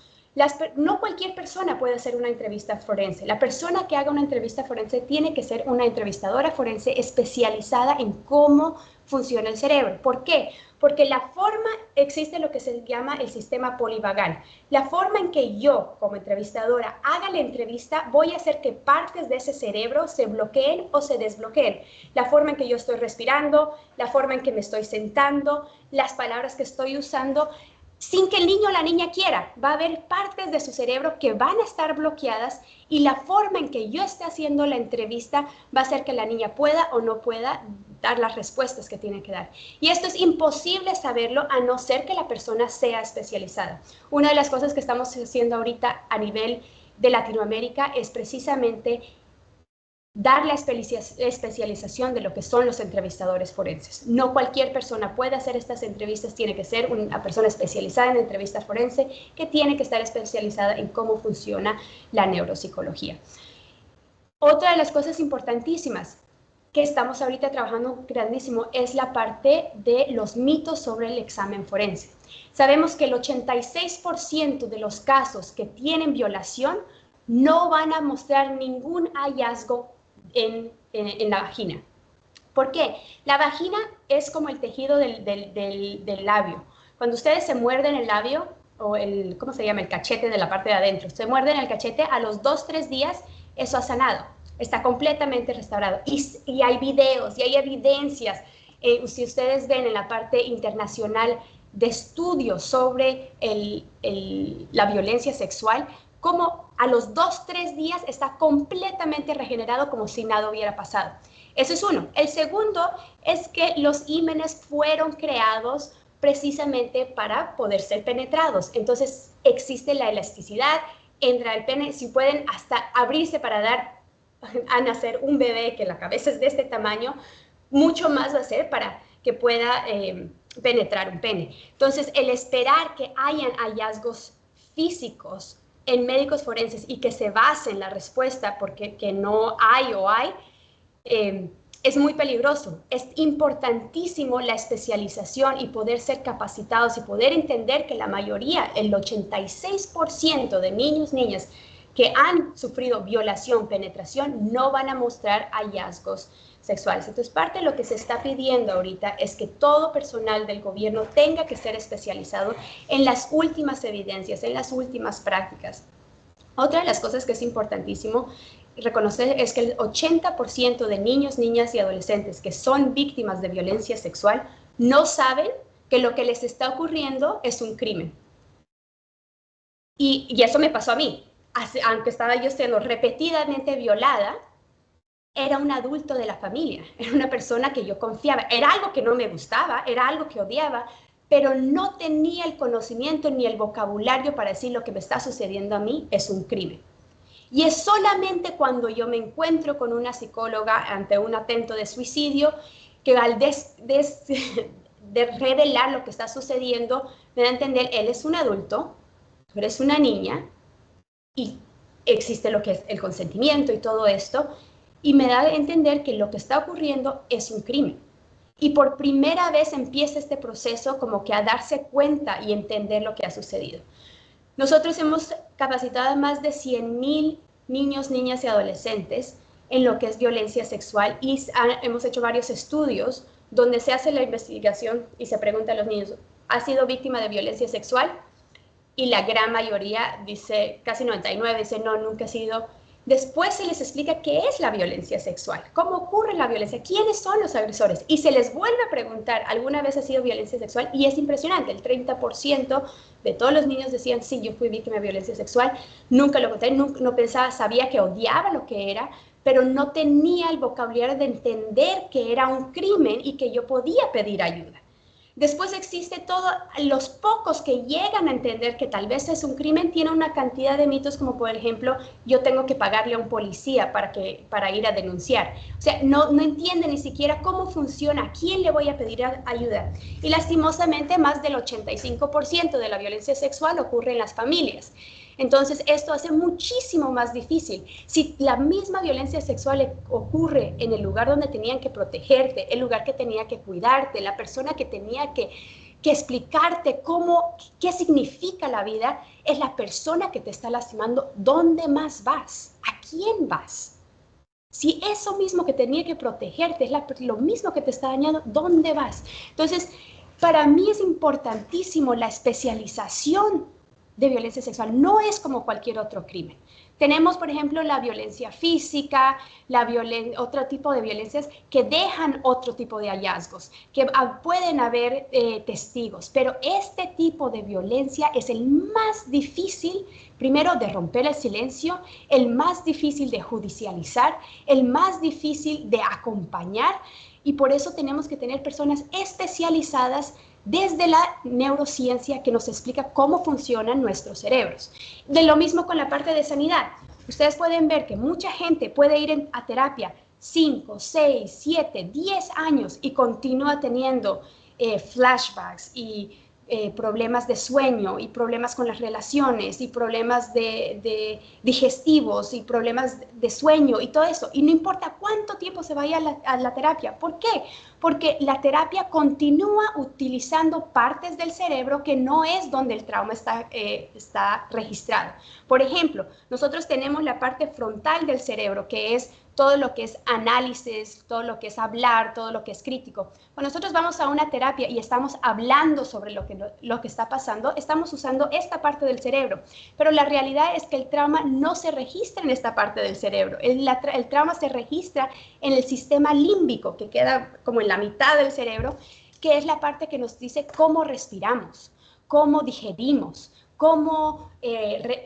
no cualquier persona puede hacer una entrevista forense. La persona que haga una entrevista forense tiene que ser una entrevistadora forense especializada en cómo funciona el cerebro. ¿Por qué? Porque existe lo que se llama el sistema polivagal. La forma en que yo, como entrevistadora, haga la entrevista, voy a hacer que partes de ese cerebro se bloqueen o se desbloqueen. La forma en que yo estoy respirando, la forma en que me estoy sentando, las palabras que estoy usando. sin que el niño o la niña quiera. Va a haber partes de su cerebro que van a estar bloqueadas y la forma en que yo esté haciendo la entrevista va a hacer que la niña pueda o no pueda dar las respuestas que tiene que dar. Y esto es imposible saberlo a no ser que la persona sea especializada. Una de las cosas que estamos haciendo ahorita a nivel de Latinoamérica es precisamente dar la especialización de lo que son los entrevistadores forenses. No cualquier persona puede hacer estas entrevistas, tiene que ser una persona especializada en entrevista forense que tiene que estar especializada en cómo funciona la neuropsicología. Otra de las cosas importantísimas que estamos ahorita trabajando grandísimo es la parte de los mitos sobre el examen forense. Sabemos que el 86% de los casos que tienen violación no van a mostrar ningún hallazgo en la vagina. ¿Por qué? La vagina es como el tejido del labio. Cuando ustedes se muerden el labio, o ¿cómo se llama? El cachete de la parte de adentro. Se muerden el cachete, a los 2-3 días, eso ha sanado. Está completamente restaurado. Y hay videos, y hay evidencias. Si ustedes ven en la parte internacional de estudios sobre la violencia sexual, como a los 2-3 días está completamente regenerado como si nada hubiera pasado. Eso es uno. El segundo es que los ímenes fueron creados precisamente para poder ser penetrados. Entonces existe la elasticidad, entra el pene, si pueden hasta abrirse para dar a nacer un bebé que la cabeza es de este tamaño, mucho más va a ser para que pueda penetrar un pene. Entonces el esperar que hayan hallazgos físicos en médicos forenses y que se basen la respuesta porque que no hay o hay, es muy peligroso. Es importantísimo la especialización y poder ser capacitados y poder entender que la mayoría, el 86% de niños, niñas que han sufrido violación, penetración, no van a mostrar hallazgos sexuales. Entonces, parte de lo que se está pidiendo ahorita es que todo personal del gobierno tenga que ser especializado en las últimas evidencias, en las últimas prácticas. Otra de las cosas que es importantísimo reconocer es que el 80% de niños, niñas y adolescentes que son víctimas de violencia sexual no saben que lo que les está ocurriendo es un crimen. Y eso me pasó a mí. Aunque estaba yo siendo repetidamente violada, era un adulto de la familia, era una persona que yo confiaba, era algo que no me gustaba, era algo que odiaba, pero no tenía el conocimiento ni el vocabulario para decir lo que me está sucediendo a mí es un crimen. Y es solamente cuando yo me encuentro con una psicóloga ante un atento de suicidio que al de revelar lo que está sucediendo, me da a entender, él es un adulto, tú eres una niña, y existe lo que es el consentimiento y todo esto, y me da a entender que lo que está ocurriendo es un crimen. Y por primera vez empieza este proceso como que a darse cuenta y entender lo que ha sucedido. Nosotros hemos capacitado a más de 100,000 niños, niñas y adolescentes en lo que es violencia sexual y hemos hecho varios estudios donde se hace la investigación y se pregunta a los niños, ¿has sido víctima de violencia sexual? Y la gran mayoría dice, casi 99, dice, no, nunca he sido. Después se les explica qué es la violencia sexual, cómo ocurre la violencia, quiénes son los agresores. Y se les vuelve a preguntar, ¿alguna vez ha sido violencia sexual? Y es impresionante, el 30% de todos los niños decían, sí, yo fui víctima de violencia sexual. Nunca lo conté, no pensaba, sabía que odiaba lo que era, pero no tenía el vocabulario de entender que era un crimen y que yo podía pedir ayuda. Después existe todos los pocos que llegan a entender que tal vez es un crimen, tienen una cantidad de mitos como por ejemplo, yo tengo que pagarle a un policía para ir a denunciar. O sea, no entienden ni siquiera cómo funciona, a quién le voy a pedir ayuda. Y lastimosamente más del 85% de la violencia sexual ocurre en las familias. Entonces, esto hace muchísimo más difícil. Si la misma violencia sexual ocurre en el lugar donde tenían que protegerte, el lugar que tenía que cuidarte, la persona que tenía que explicarte qué significa la vida, es la persona que te está lastimando, ¿dónde más vas? ¿A quién vas? Si eso mismo que tenía que protegerte es lo mismo que te está dañando, ¿dónde vas? Entonces, para mí es importantísimo la especialización de violencia sexual. No es como cualquier otro crimen. Tenemos, por ejemplo, la violencia física, otro tipo de violencias que dejan otro tipo de hallazgos, que pueden haber testigos, pero este tipo de violencia es el más difícil, primero, de romper el silencio, el más difícil de judicializar, el más difícil de acompañar, y por eso tenemos que tener personas especializadas desde la neurociencia que nos explica cómo funcionan nuestros cerebros. De lo mismo con la parte de sanidad. Ustedes pueden ver que mucha gente puede ir a terapia 5, 6, 7, 10 años y continúa teniendo flashbacks y problemas de sueño y problemas con las relaciones y problemas de digestivos y problemas de sueño y todo eso. Y no importa cuánto tiempo se vaya a la terapia. ¿Por qué? Porque la terapia continúa utilizando partes del cerebro que no es donde el trauma está registrado. Por ejemplo, nosotros tenemos la parte frontal del cerebro, que es todo lo que es análisis, todo lo que es hablar, todo lo que es crítico. Cuando nosotros vamos a una terapia y estamos hablando sobre lo que está pasando, estamos usando esta parte del cerebro. Pero la realidad es que el trauma no se registra en esta parte del cerebro. El trauma se registra en el sistema límbico, que queda como en la mitad del cerebro, que es la parte que nos dice cómo respiramos, cómo digerimos, cómo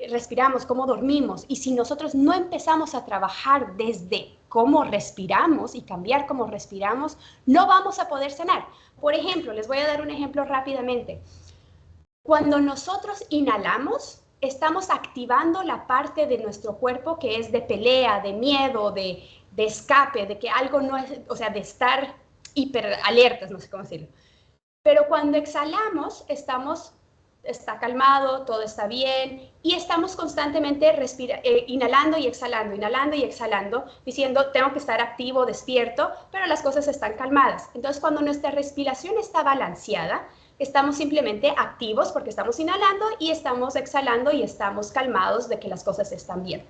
respiramos, cómo dormimos. Y si nosotros no empezamos a trabajar desde cómo respiramos y cambiar cómo respiramos, no vamos a poder sanar. Por ejemplo, les voy a dar un ejemplo rápidamente. Cuando nosotros inhalamos, estamos activando la parte de nuestro cuerpo que es de pelea, de miedo, de escape, de que algo no es, o sea, de estar hiperalertas, no sé cómo decirlo. Pero cuando exhalamos, está calmado, todo está bien, y estamos constantemente inhalando y exhalando, diciendo, tengo que estar activo, despierto, pero las cosas están calmadas. Entonces, cuando nuestra respiración está balanceada, estamos simplemente activos porque estamos inhalando y estamos exhalando y estamos calmados de que las cosas están bien.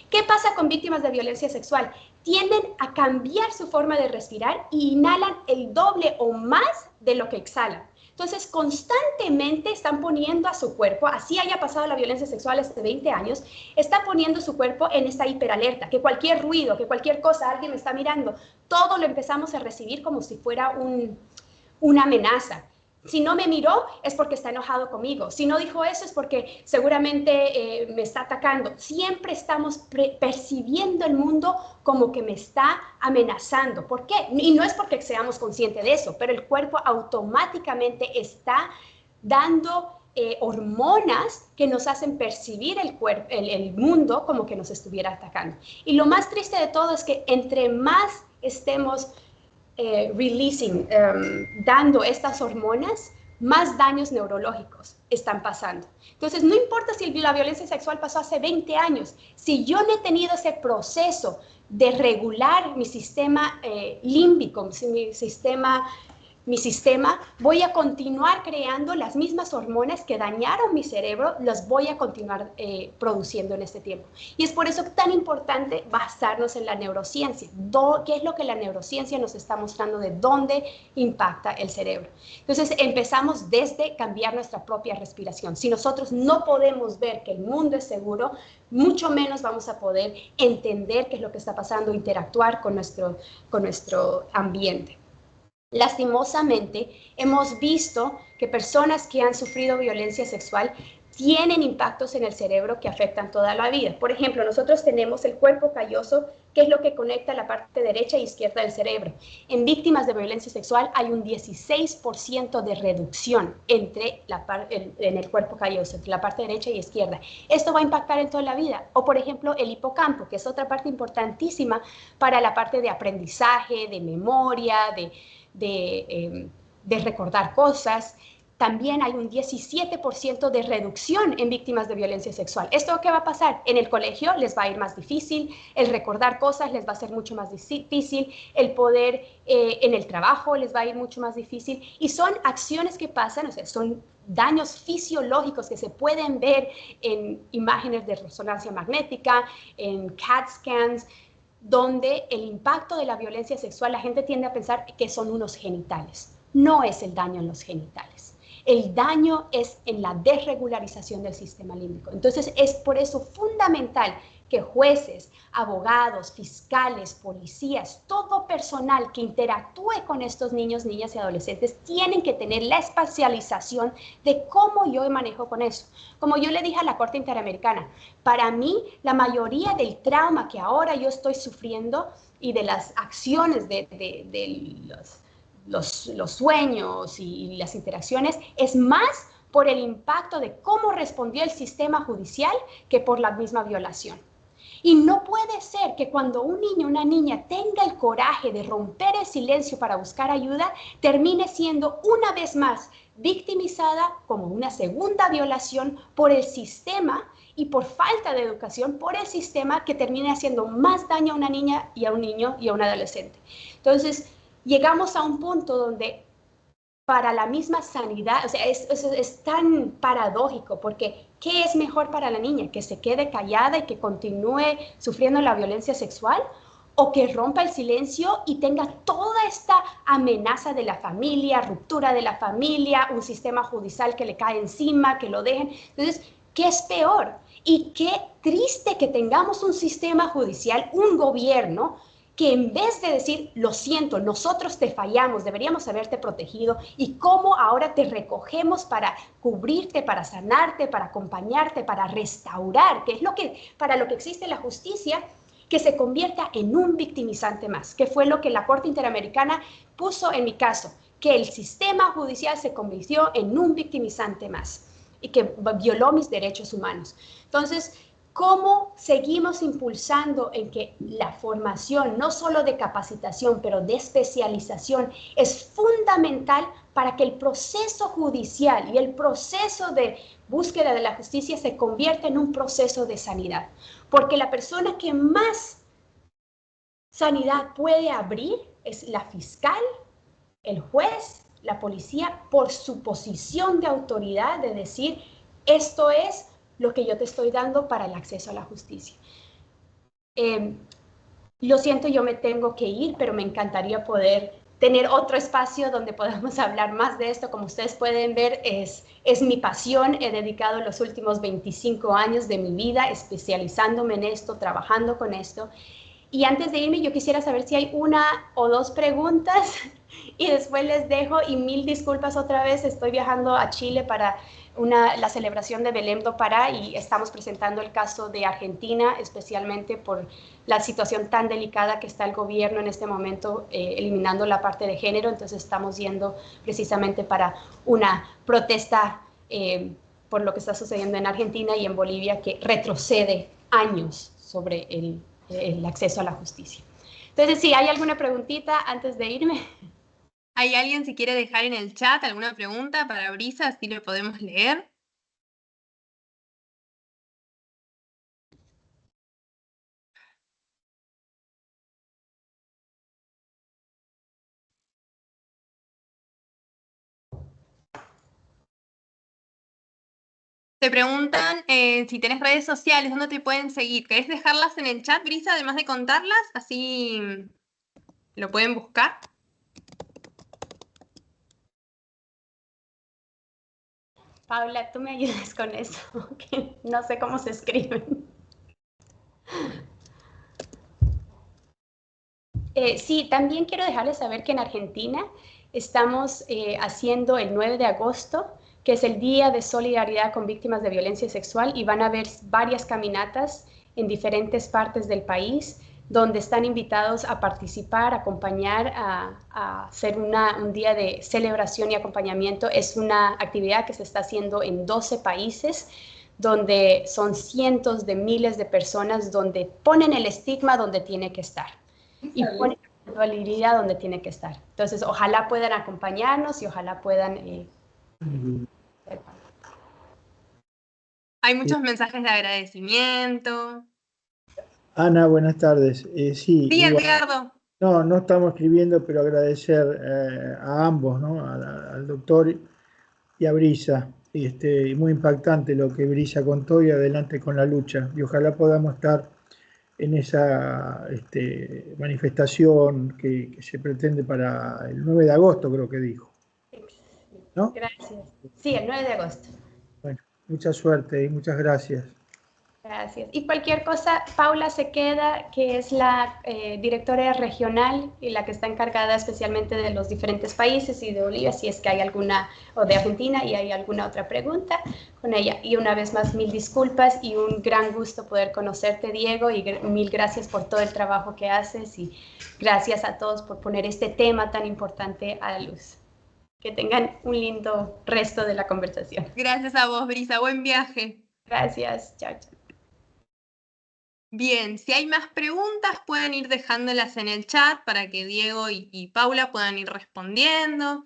¿Qué pasa con víctimas de violencia sexual? Tienden a cambiar su forma de respirar y inhalan el doble o más de lo que exhalan. Entonces, constantemente están poniendo a su cuerpo, así haya pasado la violencia sexual hace 20 años, está poniendo su cuerpo en esta hiperalerta, que cualquier ruido, que cualquier cosa, alguien me está mirando, todo lo empezamos a recibir como si fuera una amenaza. Si no me miró, es porque está enojado conmigo. Si no dijo eso, es porque seguramente me está atacando. Siempre estamos percibiendo el mundo como que me está amenazando. ¿Por qué? Y no es porque seamos conscientes de eso, pero el cuerpo automáticamente está dando hormonas que nos hacen percibir el mundo como que nos estuviera atacando. Y lo más triste de todo es que entre más estemos dando estas hormonas, más daños neurológicos están pasando. Entonces, no importa si la violencia sexual pasó hace 20 años, si yo no he tenido ese proceso de regular mi sistema límbico, mi sistema, voy a continuar creando las mismas hormonas que dañaron mi cerebro, las voy a continuar produciendo en este tiempo. Y es por eso tan importante basarnos en la neurociencia. ¿Qué es lo que la neurociencia nos está mostrando de dónde impacta el cerebro? Entonces, empezamos desde cambiar nuestra propia respiración. Si nosotros no podemos ver que el mundo es seguro, mucho menos vamos a poder entender qué es lo que está pasando, interactuar con nuestro ambiente. Lastimosamente, hemos visto que personas que han sufrido violencia sexual tienen impactos en el cerebro que afectan toda la vida. Por ejemplo, nosotros tenemos el cuerpo calloso, que es lo que conecta la parte derecha e izquierda del cerebro. En víctimas de violencia sexual hay un 16% de reducción en el cuerpo calloso, entre la parte derecha y izquierda. Esto va a impactar en toda la vida. O, por ejemplo, el hipocampo, que es otra parte importantísima para la parte de aprendizaje, de memoria, de recordar cosas. También hay un 17% de reducción en víctimas de violencia sexual. ¿Esto qué va a pasar? En el colegio les va a ir más difícil, el recordar cosas les va a ser mucho más difícil, el poder en el trabajo les va a ir mucho más difícil, y son acciones que pasan, o sea, son daños fisiológicos que se pueden ver en imágenes de resonancia magnética, en CAT scans, donde el impacto de la violencia sexual, la gente tiende a pensar que son unos genitales. No es el daño en los genitales. El daño es en la desregularización del sistema límbico. Entonces, es por eso fundamental que jueces, abogados, fiscales, policías, todo personal que interactúe con estos niños, niñas y adolescentes tienen que tener la especialización de cómo yo manejo con eso. Como yo le dije a la Corte Interamericana, para mí la mayoría del trauma que ahora yo estoy sufriendo y de las acciones de los sueños y las interacciones es más por el impacto de cómo respondió el sistema judicial que por la misma violación. Y no puede ser que cuando un niño o una niña tenga el coraje de romper el silencio para buscar ayuda, termine siendo una vez más victimizada como una segunda violación por el sistema y por falta de educación por el sistema, que termine haciendo más daño a una niña y a un niño y a un adolescente. Entonces, llegamos a un punto donde para la misma sanidad, o sea, es tan paradójico, porque ¿qué es mejor para la niña? ¿Que se quede callada y que continúe sufriendo la violencia sexual? ¿O que rompa el silencio y tenga toda esta amenaza de la familia, ruptura de la familia, un sistema judicial que le cae encima, que lo dejen? Entonces, ¿qué es peor? Y qué triste que tengamos un sistema judicial, un gobierno, que en vez de decir, lo siento, nosotros te fallamos, deberíamos haberte protegido, y cómo ahora te recogemos para cubrirte, para sanarte, para acompañarte, para restaurar, que es para lo que existe la justicia, que se convierta en un victimizante más, que fue lo que la Corte Interamericana puso en mi caso, que el sistema judicial se convirtió en un victimizante más y que violó mis derechos humanos. Entonces, ¿cómo seguimos impulsando en que la formación, no solo de capacitación, pero de especialización, es fundamental para que el proceso judicial y el proceso de búsqueda de la justicia se convierta en un proceso de sanidad? Porque la persona que más sanidad puede abrir es la fiscal, el juez, la policía, por su posición de autoridad de decir, esto es lo que yo te estoy dando para el acceso a la justicia. Lo siento, yo me tengo que ir, pero me encantaría poder tener otro espacio donde podamos hablar más de esto. Como ustedes pueden ver, es mi pasión. He dedicado los últimos 25 años de mi vida especializándome en esto, trabajando con esto. Y antes de irme, yo quisiera saber si hay una o dos preguntas y después les dejo, y mil disculpas otra vez, estoy viajando a Chile para la celebración de Belém do Pará y estamos presentando el caso de Argentina, especialmente por la situación tan delicada que está el gobierno en este momento eliminando la parte de género. Entonces estamos yendo precisamente para una protesta por lo que está sucediendo en Argentina y en Bolivia, que retrocede años sobre el acceso a la justicia. Entonces, si hay alguna preguntita antes de irme. ¿Hay alguien si quiere dejar en el chat alguna pregunta para Brisa, así lo podemos leer? Te preguntan si tenés redes sociales, ¿dónde te pueden seguir? ¿Querés dejarlas en el chat, Brisa, además de contarlas? Así lo pueden buscar. Paula, tú me ayudas con eso, que no sé cómo se escriben. Sí, también quiero dejarles saber que en Argentina estamos haciendo el 9 de agosto, que es el Día de Solidaridad con Víctimas de Violencia Sexual, y van a haber varias caminatas en diferentes partes del país, donde están invitados a participar, a acompañar, a hacer un día de celebración y acompañamiento. Es una actividad que se está haciendo en 12 países, donde son cientos de miles de personas, donde ponen el estigma donde tiene que estar y ponen la validad donde tiene que estar. Entonces, ojalá puedan acompañarnos y ojalá puedan... Hay muchos mensajes de agradecimiento. Ana, buenas tardes. Sí, Sí, Edgardo. No estamos escribiendo, pero agradecer a ambos, ¿no? Al doctor y a Brisa. Muy impactante lo que Brisa contó, y adelante con la lucha. Y ojalá podamos estar en esa manifestación que se pretende para el 9 de agosto, creo que dijo, ¿no? Gracias. Sí, el 9 de agosto. Bueno, mucha suerte y muchas gracias. Gracias. Y cualquier cosa, Paula se queda, que es la directora regional y la que está encargada especialmente de los diferentes países y de Bolivia, si es que hay alguna, o de Argentina, y hay alguna otra pregunta con ella. Y una vez más, mil disculpas y un gran gusto poder conocerte, Diego, y mil gracias por todo el trabajo que haces y gracias a todos por poner este tema tan importante a la luz. Que tengan un lindo resto de la conversación. Gracias a vos, Brisa. Buen viaje. Gracias. Chao, chao. Bien, si hay más preguntas pueden ir dejándolas en el chat para que Diego y Paula puedan ir respondiendo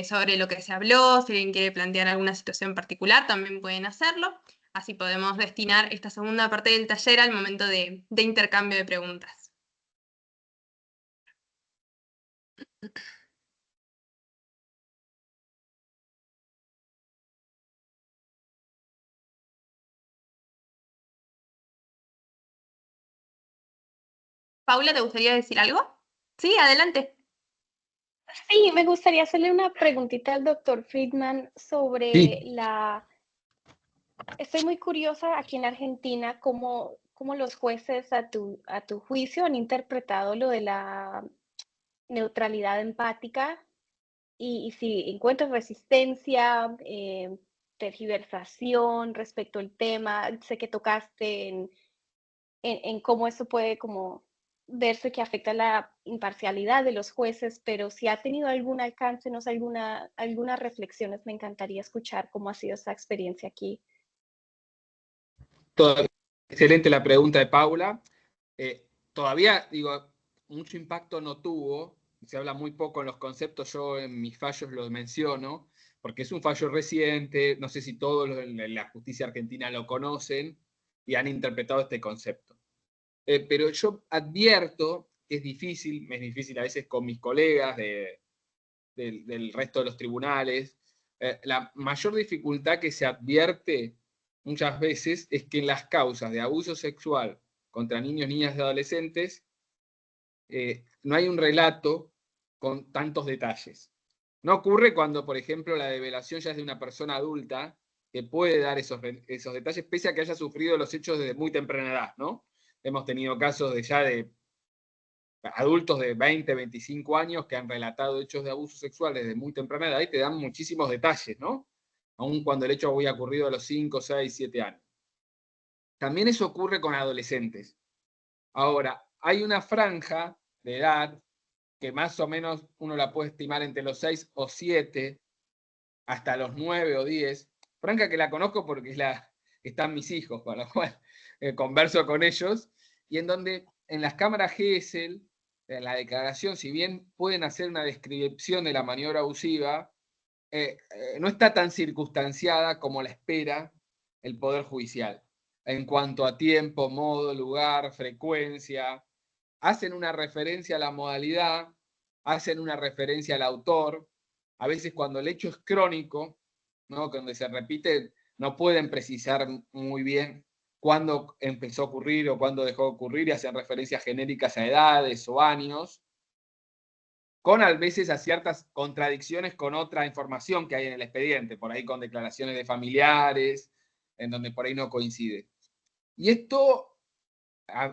sobre lo que se habló. Si alguien quiere plantear alguna situación particular también pueden hacerlo. Así podemos destinar esta segunda parte del taller al momento de intercambio de preguntas. Paula, ¿te gustaría decir algo? Sí, adelante. Sí, me gustaría hacerle una preguntita al doctor Friedman sobre Sí. Estoy muy curiosa aquí en Argentina cómo los jueces a tu juicio han interpretado lo de la neutralidad empática y si encuentras resistencia, tergiversación respecto al tema. Sé que tocaste en cómo eso puede como verse que afecta la imparcialidad de los jueces, pero si ha tenido algún alcance, no sé, algunas reflexiones, me encantaría escuchar cómo ha sido esa experiencia aquí. Excelente la pregunta de Paula. Todavía, digo, mucho impacto no tuvo, se habla muy poco en los conceptos, yo en mis fallos los menciono, porque es un fallo reciente, no sé si todos en la justicia argentina lo conocen y han interpretado este concepto. Pero yo advierto que es difícil a veces con mis colegas del resto de los tribunales. La mayor dificultad que se advierte muchas veces es que en las causas de abuso sexual contra niños, niñas y adolescentes no hay un relato con tantos detalles. No ocurre cuando, por ejemplo, la develación ya es de una persona adulta que puede dar esos detalles, pese a que haya sufrido los hechos desde muy temprana edad, ¿no? Hemos tenido casos de adultos de 20, 25 años que han relatado hechos de abuso sexual desde muy temprana edad y te dan muchísimos detalles, ¿no? Aun cuando el hecho había ocurrido a los 5, 6, 7 años. También eso ocurre con adolescentes. Ahora, hay una franja de edad que más o menos uno la puede estimar entre los 6 o 7 hasta los 9 o 10. Franja que la conozco porque están mis hijos, con lo cual converso con ellos, y en donde en las cámaras Gesell, en la declaración, si bien pueden hacer una descripción de la maniobra abusiva, no está tan circunstanciada como la espera el Poder Judicial. En cuanto a tiempo, modo, lugar, frecuencia, hacen una referencia a la modalidad, hacen una referencia al autor. A veces cuando el hecho es crónico, ¿no? Cuando se repite, no pueden precisar muy bien cuándo empezó a ocurrir o cuándo dejó de ocurrir y hacen referencias genéricas a edades o años, con a veces a ciertas contradicciones con otra información que hay en el expediente, por ahí con declaraciones de familiares, en donde por ahí no coincide. Y esto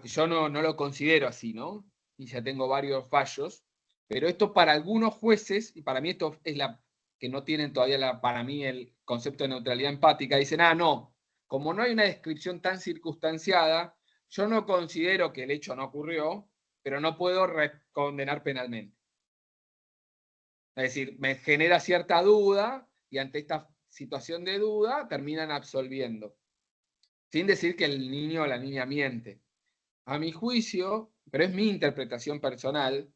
yo no lo considero así, ¿no? Y ya tengo varios fallos, pero esto para algunos jueces, y para mí esto es la que no tienen todavía para mí el concepto de neutralidad empática, dicen, no, como no hay una descripción tan circunstanciada, yo no considero que el hecho no ocurrió, pero no puedo condenar penalmente. Es decir, me genera cierta duda y ante esta situación de duda terminan absolviendo. Sin decir que el niño o la niña miente. A mi juicio, pero es mi interpretación personal,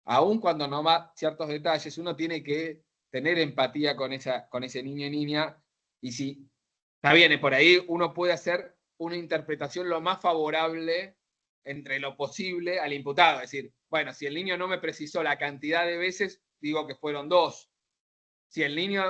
aun cuando no va ciertos detalles, uno tiene que tener empatía con ese niño y niña, y si está bien, por ahí uno puede hacer una interpretación lo más favorable entre lo posible al imputado. Es decir, bueno, si el niño no me precisó la cantidad de veces, digo que fueron 2. Si el niño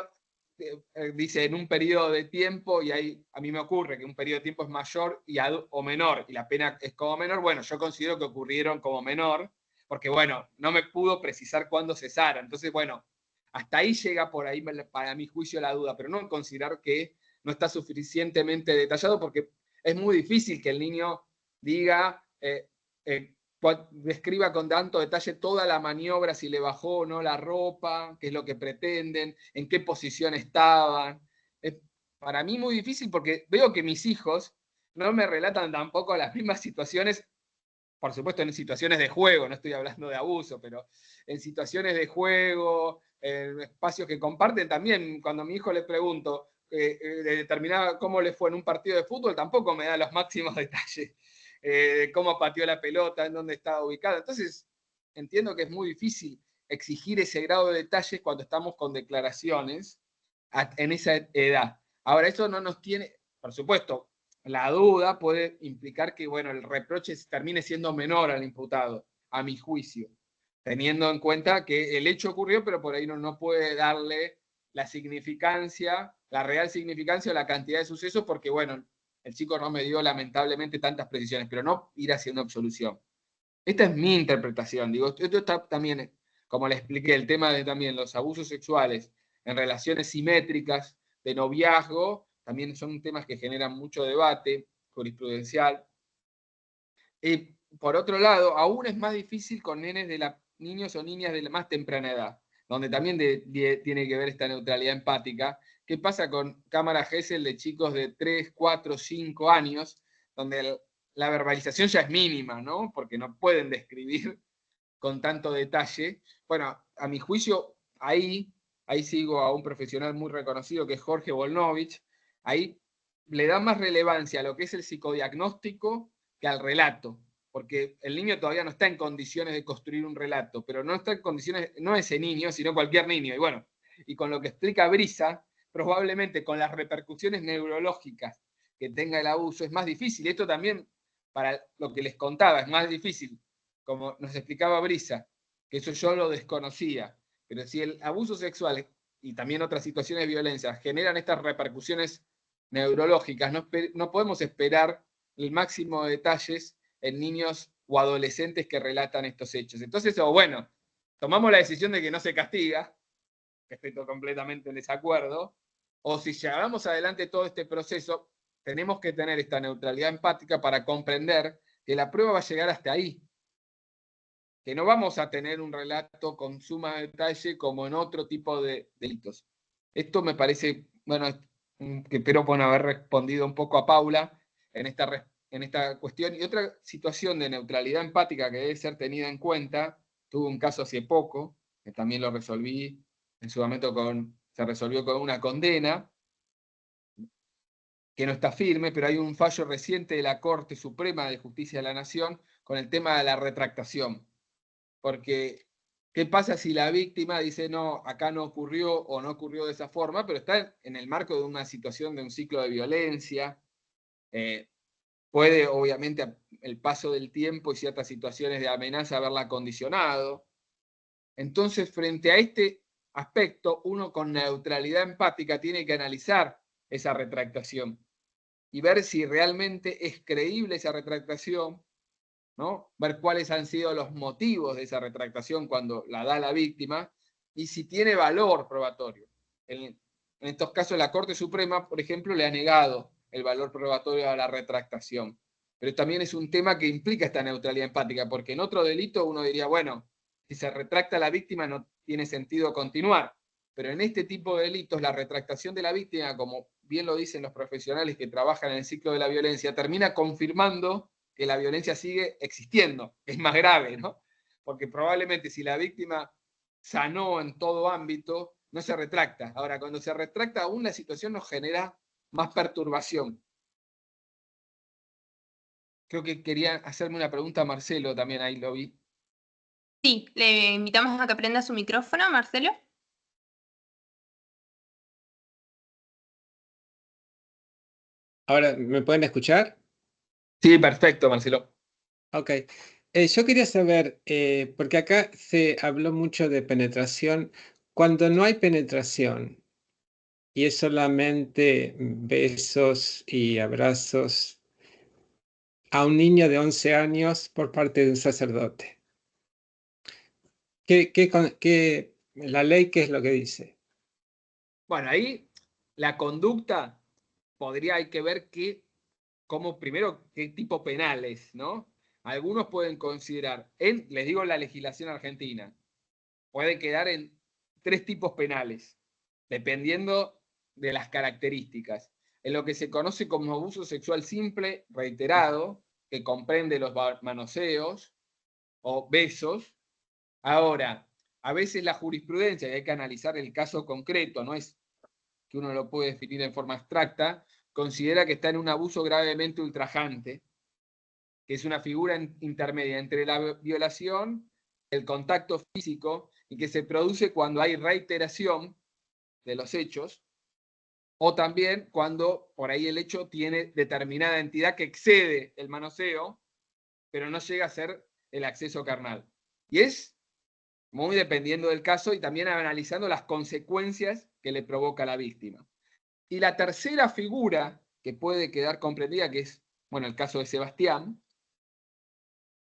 dice en un periodo de tiempo, y ahí a mí me ocurre que un periodo de tiempo es mayor o menor, y la pena es como menor, bueno, yo considero que ocurrieron como menor, porque bueno, no me pudo precisar cuándo cesara. Entonces, bueno, hasta ahí llega por ahí para mi juicio la duda, pero no considerar que no está suficientemente detallado, porque es muy difícil que el niño diga, describa con tanto detalle toda la maniobra, si le bajó o no la ropa, qué es lo que pretenden, en qué posición estaban. Es para mí muy difícil porque veo que mis hijos no me relatan tampoco las mismas situaciones, por supuesto en situaciones de juego, no estoy hablando de abuso, pero en situaciones de juego, en espacios que comparten también, cuando a mi hijo le pregunto de determinada cómo le fue en un partido de fútbol, tampoco me da los máximos detalles de cómo pateó la pelota, en dónde estaba ubicada. Entonces, entiendo que es muy difícil exigir ese grado de detalles cuando estamos con declaraciones en esa edad. Ahora, eso no nos tiene, por supuesto, la duda puede implicar que, bueno, el reproche termine siendo menor al imputado, a mi juicio, teniendo en cuenta que el hecho ocurrió, pero por ahí no puede darle la significancia, la real significancia o la cantidad de sucesos, porque, bueno, el chico no me dio lamentablemente tantas precisiones, pero no ir hacia una absolución. Esta es mi interpretación. Digo, esto está también, como le expliqué, el tema de también los abusos sexuales en relaciones simétricas de noviazgo, también son temas que generan mucho debate jurisprudencial. Y por otro lado, aún es más difícil con niños o niñas de la más temprana edad, donde también tiene que ver esta neutralidad empática. ¿Qué pasa con cámara Gesell de chicos de 3, 4, 5 años, donde la verbalización ya es mínima, ¿no? Porque no pueden describir con tanto detalle? Bueno, a mi juicio, ahí sigo a un profesional muy reconocido que es Jorge Volnovich. Ahí le da más relevancia a lo que es el psicodiagnóstico que al relato, porque el niño todavía no está en condiciones de construir un relato, pero no está en condiciones, no ese niño, sino cualquier niño. Y bueno, y con lo que explica Brisa, probablemente con las repercusiones neurológicas que tenga el abuso, es más difícil. Esto también, para lo que les contaba, es más difícil, como nos explicaba Brisa, que eso yo lo desconocía, pero si el abuso sexual y también otras situaciones de violencia generan estas repercusiones neurológicas, no podemos esperar el máximo de detalles en niños o adolescentes que relatan estos hechos. Entonces, bueno, tomamos la decisión de que no se castiga, que estoy completamente en desacuerdo, o si llevamos adelante todo este proceso, tenemos que tener esta neutralidad empática para comprender que la prueba va a llegar hasta ahí, que no vamos a tener un relato con suma detalle como en otro tipo de delitos. Esto me parece, bueno, que espero haber respondido un poco a Paula en esta cuestión. Y otra situación de neutralidad empática que debe ser tenida en cuenta, tuve un caso hace poco, que también lo resolví en su momento se resolvió con una condena, que no está firme, pero hay un fallo reciente de la Corte Suprema de Justicia de la Nación con el tema de la retractación. Porque, ¿qué pasa si la víctima dice, no, acá no ocurrió o no ocurrió de esa forma, pero está en el marco de una situación de un ciclo de violencia? Puede, obviamente, el paso del tiempo y ciertas situaciones de amenaza haberla condicionado. Entonces, frente a este aspecto, uno con neutralidad empática tiene que analizar esa retractación y ver si realmente es creíble esa retractación, ¿no? Ver cuáles han sido los motivos de esa retractación cuando la da la víctima y si tiene valor probatorio. En estos casos, la Corte Suprema, por ejemplo, le ha negado el valor probatorio a la retractación. Pero también es un tema que implica esta neutralidad empática, porque en otro delito uno diría, bueno, si se retracta la víctima no tiene sentido continuar. Pero en este tipo de delitos, la retractación de la víctima, como bien lo dicen los profesionales que trabajan en el ciclo de la violencia, termina confirmando que la violencia sigue existiendo, es más grave, ¿no? Porque probablemente si la víctima sanó en todo ámbito, no se retracta. Ahora, cuando se retracta aún la situación nos genera más perturbación. Creo que quería hacerme una pregunta a Marcelo también, ahí lo vi. Sí, le invitamos a que prenda su micrófono, Marcelo. Ahora, ¿me pueden escuchar? Sí, perfecto, Marcelo. Ok. Yo quería saber, porque acá se habló mucho de penetración. Cuando no hay penetración y es solamente besos y abrazos a un niño de 11 años por parte de un sacerdote, la ley qué es lo que dice? Bueno, ahí la conducta hay que ver qué cómo, primero, qué tipo penal es, ¿no? Algunos pueden considerar, les digo la legislación argentina, puede quedar en 3 tipos penales, dependiendo de las características. En lo que se conoce como abuso sexual simple, reiterado, que comprende los manoseos o besos. Ahora, a veces la jurisprudencia, y hay que analizar el caso concreto, no es que uno lo puede definir en forma abstracta, considera que está en un abuso gravemente ultrajante, que es una figura intermedia entre la violación, el contacto físico, y que se produce cuando hay reiteración de los hechos, o también cuando por ahí el hecho tiene determinada entidad que excede el manoseo, pero no llega a ser el acceso carnal. Y es muy dependiendo del caso y también analizando las consecuencias que le provoca a la víctima. Y la tercera figura que puede quedar comprendida, que es, bueno, el caso de Sebastián,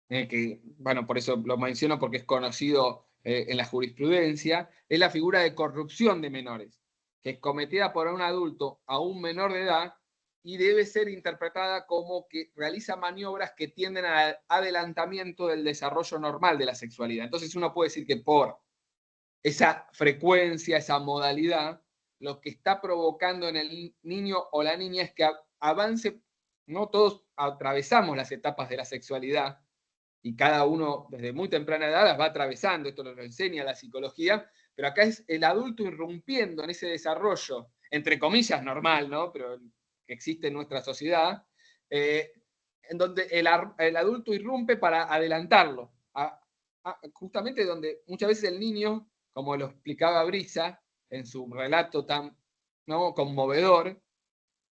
que, bueno, por eso lo menciono porque es conocido en la jurisprudencia, es la figura de corrupción de menores, que es cometida por un adulto a un menor de edad y debe ser interpretada como que realiza maniobras que tienden al adelantamiento del desarrollo normal de la sexualidad. Entonces uno puede decir que por esa frecuencia, esa modalidad, lo que está provocando en el niño o la niña es que avance, no todos atravesamos las etapas de la sexualidad, y cada uno desde muy temprana edad las va atravesando, esto lo enseña la psicología, pero acá es el adulto irrumpiendo en ese desarrollo, entre comillas normal, ¿no? Pero que existe en nuestra sociedad, en donde el adulto irrumpe para adelantarlo, justamente donde muchas veces el niño, como lo explicaba Brisa en su relato tan, ¿no?, conmovedor,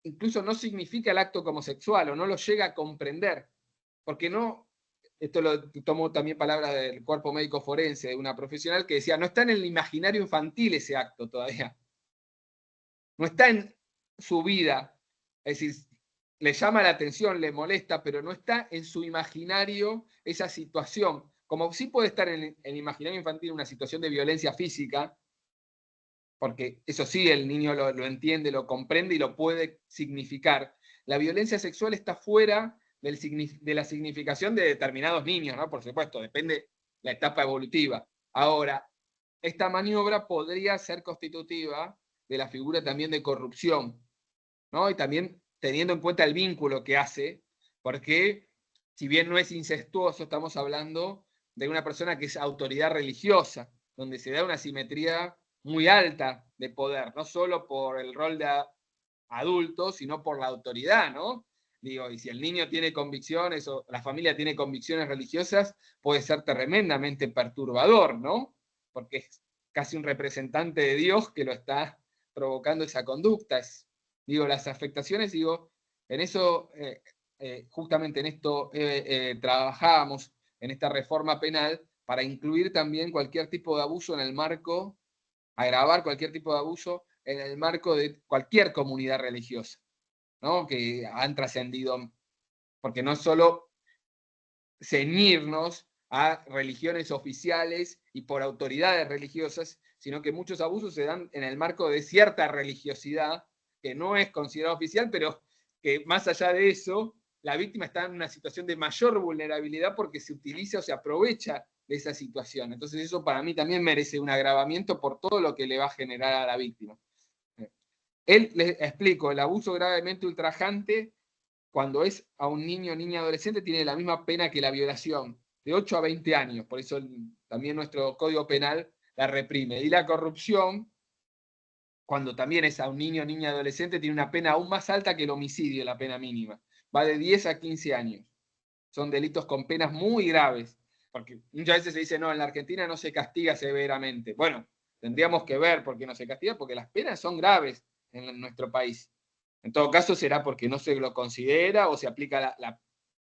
incluso no significa el acto como sexual o no lo llega a comprender, porque no. Esto lo tomo también palabras del cuerpo médico forense, de una profesional que decía, no está en el imaginario infantil ese acto todavía. No está en su vida. Es decir, le llama la atención, le molesta, pero no está en su imaginario esa situación. Como sí puede estar en el imaginario infantil una situación de violencia física, porque eso sí el niño lo entiende, lo comprende y lo puede significar. La violencia sexual está fuera de la significación de determinados niños, ¿no? Por supuesto, depende la etapa evolutiva. Ahora, esta maniobra podría ser constitutiva de la figura también de corrupción, ¿no? Y también teniendo en cuenta el vínculo que hace, porque si bien no es incestuoso, estamos hablando de una persona que es autoridad religiosa, donde se da una simetría muy alta de poder, no solo por el rol de adulto, sino por la autoridad, ¿no? Digo, y si el niño tiene convicciones o la familia tiene convicciones religiosas, puede ser tremendamente perturbador, ¿no? Porque es casi un representante de Dios que lo está provocando esa conducta. Digo, las afectaciones, digo, en eso, justamente en esto trabajábamos, en esta reforma penal, para incluir también cualquier tipo de abuso en el marco, agravar cualquier tipo de abuso en el marco de cualquier comunidad religiosa, ¿no? Que han trascendido, porque no solo ceñirnos a religiones oficiales y por autoridades religiosas, sino que muchos abusos se dan en el marco de cierta religiosidad que no es considerada oficial, pero que más allá de eso, la víctima está en una situación de mayor vulnerabilidad porque se utiliza o se aprovecha de esa situación. Entonces eso para mí también merece un agravamiento por todo lo que le va a generar a la víctima. Él, les explico, el abuso gravemente ultrajante, cuando es a un niño o niña adolescente, tiene la misma pena que la violación, de 8 a 20 años. Por eso también nuestro Código Penal la reprime. Y la corrupción, cuando también es a un niño o niña adolescente, tiene una pena aún más alta que el homicidio, la pena mínima. Va de 10 a 15 años. Son delitos con penas muy graves. Porque muchas veces se dice, no, en la Argentina no se castiga severamente. Bueno, tendríamos que ver por qué no se castiga, porque las penas son graves en nuestro país. En todo caso será porque no se lo considera o se aplica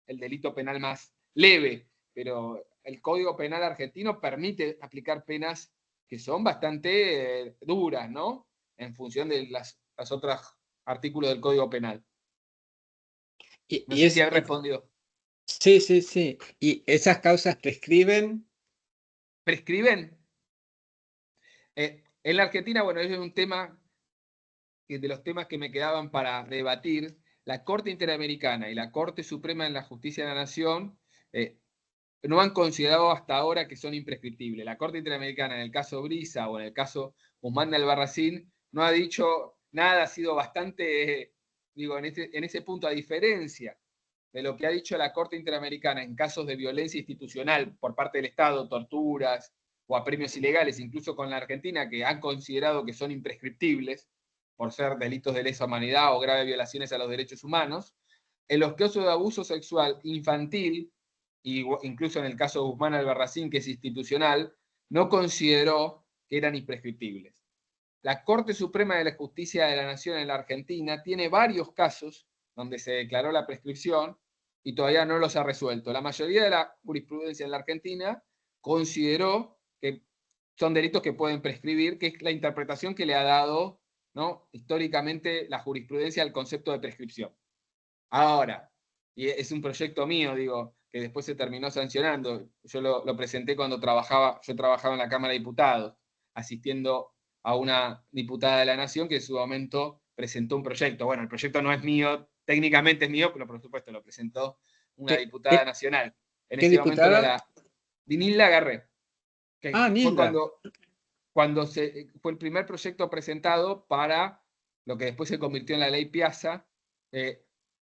el delito penal más leve, pero el Código Penal argentino permite aplicar penas que son bastante duras, ¿no? En función de las otros artículos del Código Penal. No sé si he respondido. Sí, sí, sí. ¿Y esas causas prescriben? ¿Prescriben? En la Argentina, bueno, es un tema de los temas que me quedaban para debatir. la Corte Interamericana y la Corte Suprema de la Justicia de la Nación no han considerado hasta ahora que son imprescriptibles. La Corte Interamericana, en el caso Brisa o en el caso Guzmán de Albarracín, no ha dicho nada, ha sido bastante, digo, en ese punto, a diferencia de lo que ha dicho la Corte Interamericana en casos de violencia institucional por parte del Estado, torturas o apremios ilegales, incluso con la Argentina, que han considerado que son imprescriptibles por ser delitos de lesa humanidad o graves violaciones a los derechos humanos, en los casos de abuso sexual infantil, y incluso en el caso de Guzmán Albarracín, que es institucional, no consideró que eran imprescriptibles. La Corte Suprema de la Justicia de la Nación en la Argentina tiene varios casos donde se declaró la prescripción y todavía no los ha resuelto. La mayoría de la jurisprudencia en la Argentina consideró que son delitos que pueden prescribir, que es la interpretación que le ha dado, ¿no?, históricamente la jurisprudencia al concepto de prescripción. Ahora, y es un proyecto mío, digo, que después se terminó sancionando. Yo lo presenté cuando yo trabajaba en la Cámara de Diputados, asistiendo a una diputada de la Nación que en su momento presentó un proyecto. Bueno, el proyecto no es mío, técnicamente es mío, pero por supuesto lo presentó una diputada nacional. En ¿Qué ese diputada? momento era Dinilda Garré. Que fue Nilda. cuando fue el primer proyecto presentado para lo que después se convirtió en la ley Piazza,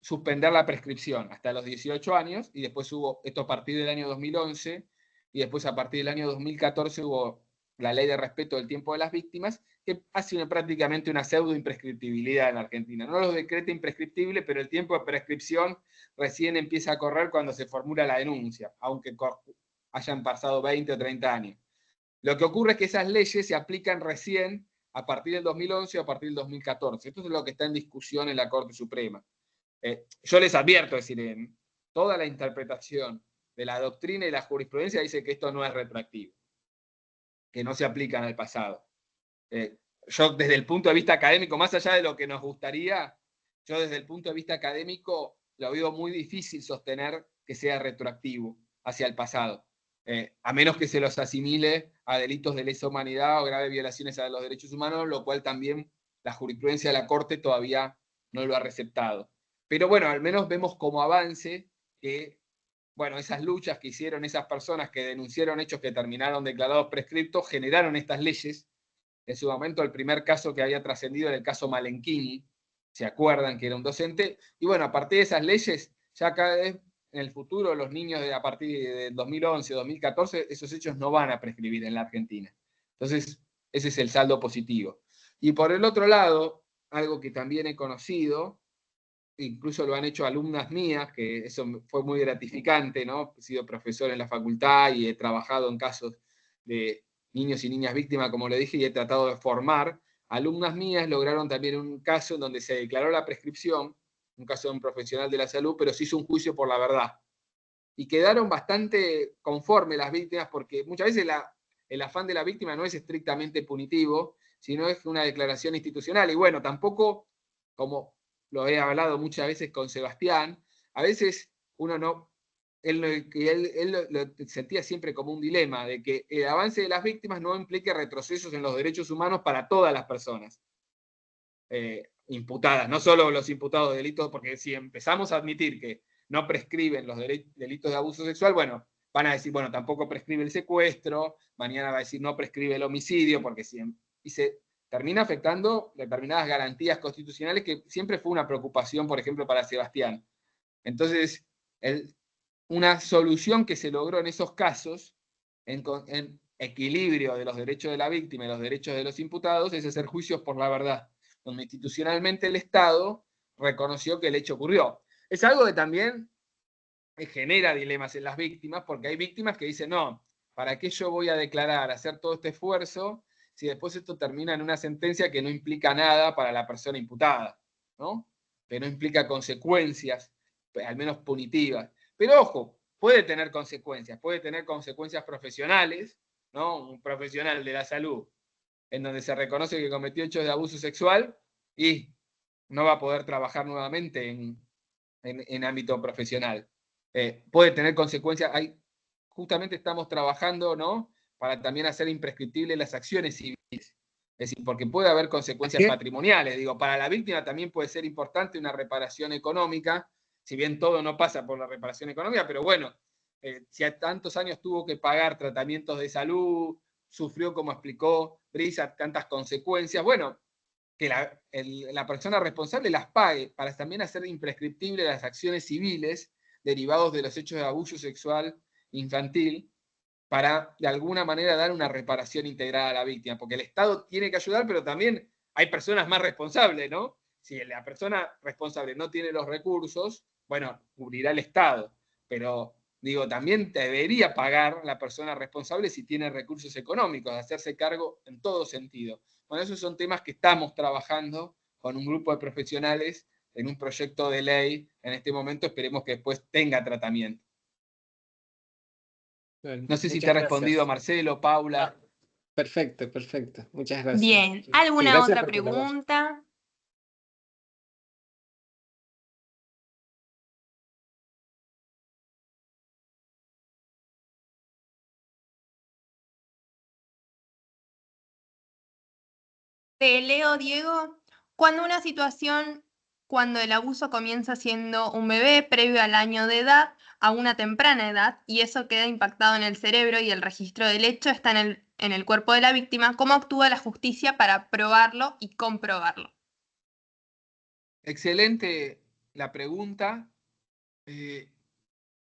suspender la prescripción hasta los 18 años, y después hubo, esto a partir del año 2011, y después a partir del año 2014 hubo la ley de respeto del tiempo de las víctimas, que hace prácticamente una pseudo imprescriptibilidad en Argentina. No lo decreta imprescriptible, pero el tiempo de prescripción recién empieza a correr cuando se formula la denuncia, aunque hayan pasado 20 o 30 años. Lo que ocurre es que esas leyes se aplican recién a partir del 2011 o a partir del 2014. Esto es lo que está en discusión en la Corte Suprema. Yo les advierto, es decir, en toda la interpretación de la doctrina y la jurisprudencia dice que esto no es retroactivo, que no se aplican al pasado. Yo desde el punto de vista académico, más allá de lo que nos gustaría, yo desde el punto de vista académico lo veo muy difícil sostener que sea retroactivo hacia el pasado, a menos que se los asimile a delitos de lesa humanidad o graves violaciones a los derechos humanos, lo cual también la jurisprudencia de la Corte todavía no lo ha receptado. Pero bueno, al menos vemos como avance que, bueno, esas luchas que hicieron esas personas que denunciaron hechos que terminaron declarados prescriptos generaron estas leyes. En su momento, el primer caso que había trascendido era el caso Malenchini, ¿se acuerdan? Que era un docente. Y bueno, a partir de esas leyes, ya cada vez en el futuro los niños a partir del 2011, 2014, esos hechos no van a prescribir en la Argentina. Entonces, ese es el saldo positivo. Y por el otro lado, algo que también he conocido, incluso lo han hecho alumnas mías, que eso fue muy gratificante, ¿no? He sido profesor en la facultad y he trabajado en casos de niños y niñas víctimas, como le dije, y he tratado de formar. Alumnas mías lograron también un caso en donde se declaró la prescripción, un caso de un profesional de la salud, pero se hizo un juicio por la verdad. Y quedaron bastante conformes las víctimas, porque muchas veces el afán de la víctima no es estrictamente punitivo, sino es una declaración institucional. Y bueno, tampoco, como lo he hablado muchas veces con Sebastián, a veces uno no, él lo sentía siempre como un dilema, de que el avance de las víctimas no implique retrocesos en los derechos humanos para todas las personas imputadas, no solo los imputados de delitos, porque si empezamos a admitir que no prescriben los delitos de abuso sexual, bueno, van a decir, bueno, tampoco prescribe el secuestro, mañana va a decir no prescribe el homicidio, porque y se termina afectando determinadas garantías constitucionales, que siempre fue una preocupación, por ejemplo, para Sebastián. Entonces, una solución que se logró en esos casos, en equilibrio de los derechos de la víctima y los derechos de los imputados, es hacer juicios por la verdad, donde institucionalmente el Estado reconoció que el hecho ocurrió. Es algo que también genera dilemas en las víctimas, porque hay víctimas que dicen, no, ¿para qué yo voy a declarar, hacer todo este esfuerzo, si después esto termina en una sentencia que no implica nada para la persona imputada, ¿no? Que no implica consecuencias, al menos punitivas? Pero ojo, puede tener consecuencias profesionales, ¿no? Un profesional de la salud, en donde se reconoce que cometió hechos de abuso sexual y no va a poder trabajar nuevamente en ámbito profesional. Puede tener consecuencias. Justamente estamos trabajando, ¿no?, para también hacer imprescriptibles las acciones civiles. Es decir, porque puede haber consecuencias ¿Qué? patrimoniales. Digo, para la víctima también puede ser importante una reparación económica, si bien todo no pasa por la reparación económica, pero bueno, si a tantos años tuvo que pagar tratamientos de salud, sufrió, como explicó Brisa, tantas consecuencias, bueno, que la persona responsable las pague para también hacer imprescriptibles las acciones civiles derivados de los hechos de abuso sexual infantil, para de alguna manera dar una reparación integral a la víctima, porque el Estado tiene que ayudar, pero también hay personas más responsables, ¿no? Si la persona responsable no tiene los recursos, bueno, cubrirá el Estado, pero digo, también debería pagar la persona responsable si tiene recursos económicos, hacerse cargo en todo sentido. Bueno, esos son temas que estamos trabajando con un grupo de profesionales en un proyecto de ley en este momento, esperemos que después tenga tratamiento. Bueno, No sé si te muchas ha respondido gracias. Marcelo, Paula. Perfecto, perfecto. Muchas gracias. Bien, Y ¿alguna gracias otra por colaborar. pregunta? Te leo, Diego. Cuando el abuso comienza siendo un bebé previo al año de edad, a una temprana edad, y eso queda impactado en el cerebro y el registro del hecho está en el cuerpo de la víctima, ¿cómo actúa la justicia para probarlo y comprobarlo? Excelente la pregunta.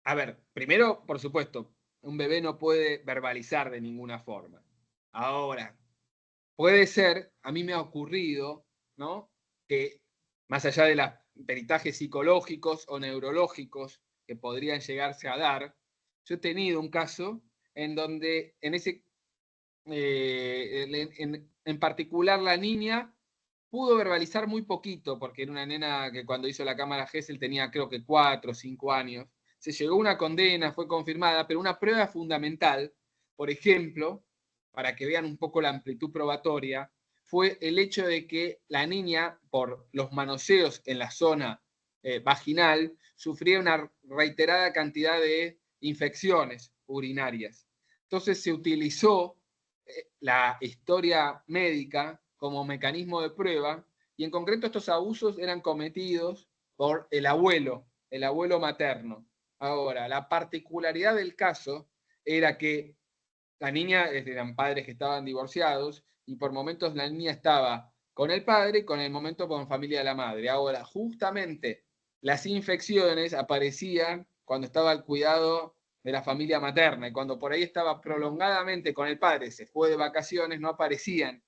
A ver, primero, por supuesto, un bebé no puede verbalizar de ninguna forma. Ahora, puede ser, a mí me ha ocurrido, ¿no? Que más allá de los peritajes psicológicos o neurológicos que podrían llegarse a dar, yo he tenido un caso en donde en particular la niña pudo verbalizar muy poquito, porque era una nena que cuando hizo la cámara Gesell tenía creo que 4 o 5 años. Se llegó a una condena, fue confirmada, pero una prueba fundamental, por ejemplo, para que vean un poco la amplitud probatoria, fue el hecho de que la niña, por los manoseos en la zona vaginal, sufría una reiterada cantidad de infecciones urinarias. Entonces se utilizó la historia médica como mecanismo de prueba, y en concreto estos abusos eran cometidos por el abuelo materno. Ahora, la particularidad del caso era que la niña, eran padres que estaban divorciados, y por momentos la niña estaba con el padre y con el momento con familia de la madre. Ahora, justamente las infecciones aparecían cuando estaba al cuidado de la familia materna, y cuando por ahí estaba prolongadamente con el padre, se fue de vacaciones, no aparecían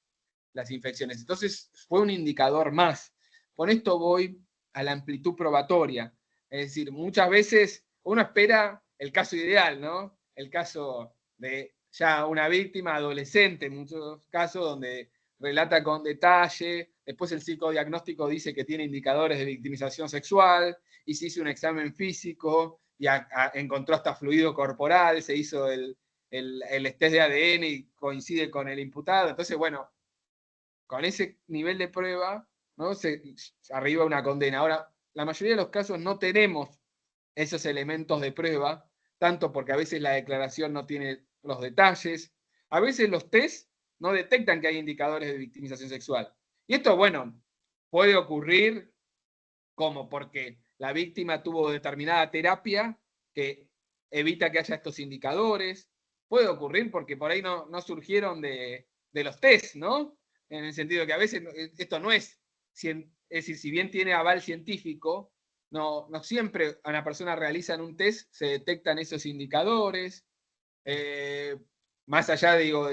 las infecciones. Entonces fue un indicador más. Con esto voy a la amplitud probatoria. Es decir, muchas veces uno espera el caso ideal, ¿no? El caso de ya una víctima adolescente, en muchos casos donde relata con detalle, después el psicodiagnóstico dice que tiene indicadores de victimización sexual, y se hizo un examen físico y encontró hasta fluido corporal, se hizo el test de ADN y coincide con el imputado. Entonces, bueno, con ese nivel de prueba, ¿no? Se arriba una condena. Ahora, la mayoría de los casos no tenemos esos elementos de prueba, tanto porque a veces la declaración no tiene los detalles, a veces los test no detectan que hay indicadores de victimización sexual. Y esto, bueno, puede ocurrir como porque la víctima tuvo determinada terapia que evita que haya estos indicadores, puede ocurrir porque por ahí no surgieron de los test, ¿no? En el sentido que a veces esto no es decir, si bien tiene aval científico, no siempre a una persona realizan un test, se detectan esos indicadores, más allá, digo,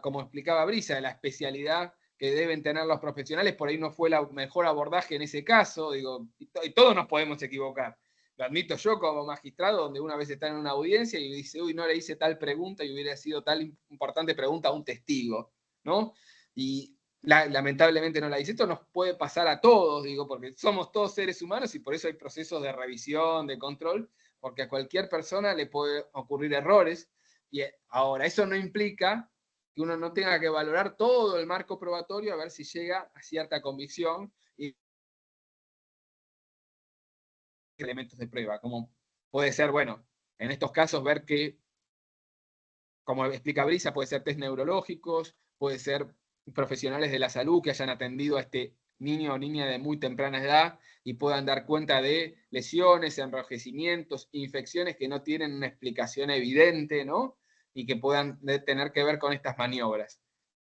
como explicaba Brisa, de la especialidad que deben tener los profesionales, por ahí no fue el mejor abordaje en ese caso, digo, y todos nos podemos equivocar. Lo admito yo como magistrado, donde una vez está en una audiencia y dice, uy, no le hice tal pregunta y hubiera sido tal importante pregunta a un testigo, ¿no? Y lamentablemente no la hice. Esto nos puede pasar a todos, digo, porque somos todos seres humanos y por eso hay procesos de revisión, de control, porque a cualquier persona le puede ocurrir errores. Y ahora, eso no implica que uno no tenga que valorar todo el marco probatorio a ver si llega a cierta convicción y elementos de prueba, como puede ser, bueno, en estos casos ver que, como explica Brisa, puede ser test neurológicos, puede ser profesionales de la salud que hayan atendido a este niño o niña de muy temprana edad y puedan dar cuenta de lesiones, enrojecimientos, infecciones que no tienen una explicación evidente, ¿no? Y que puedan tener que ver con estas maniobras.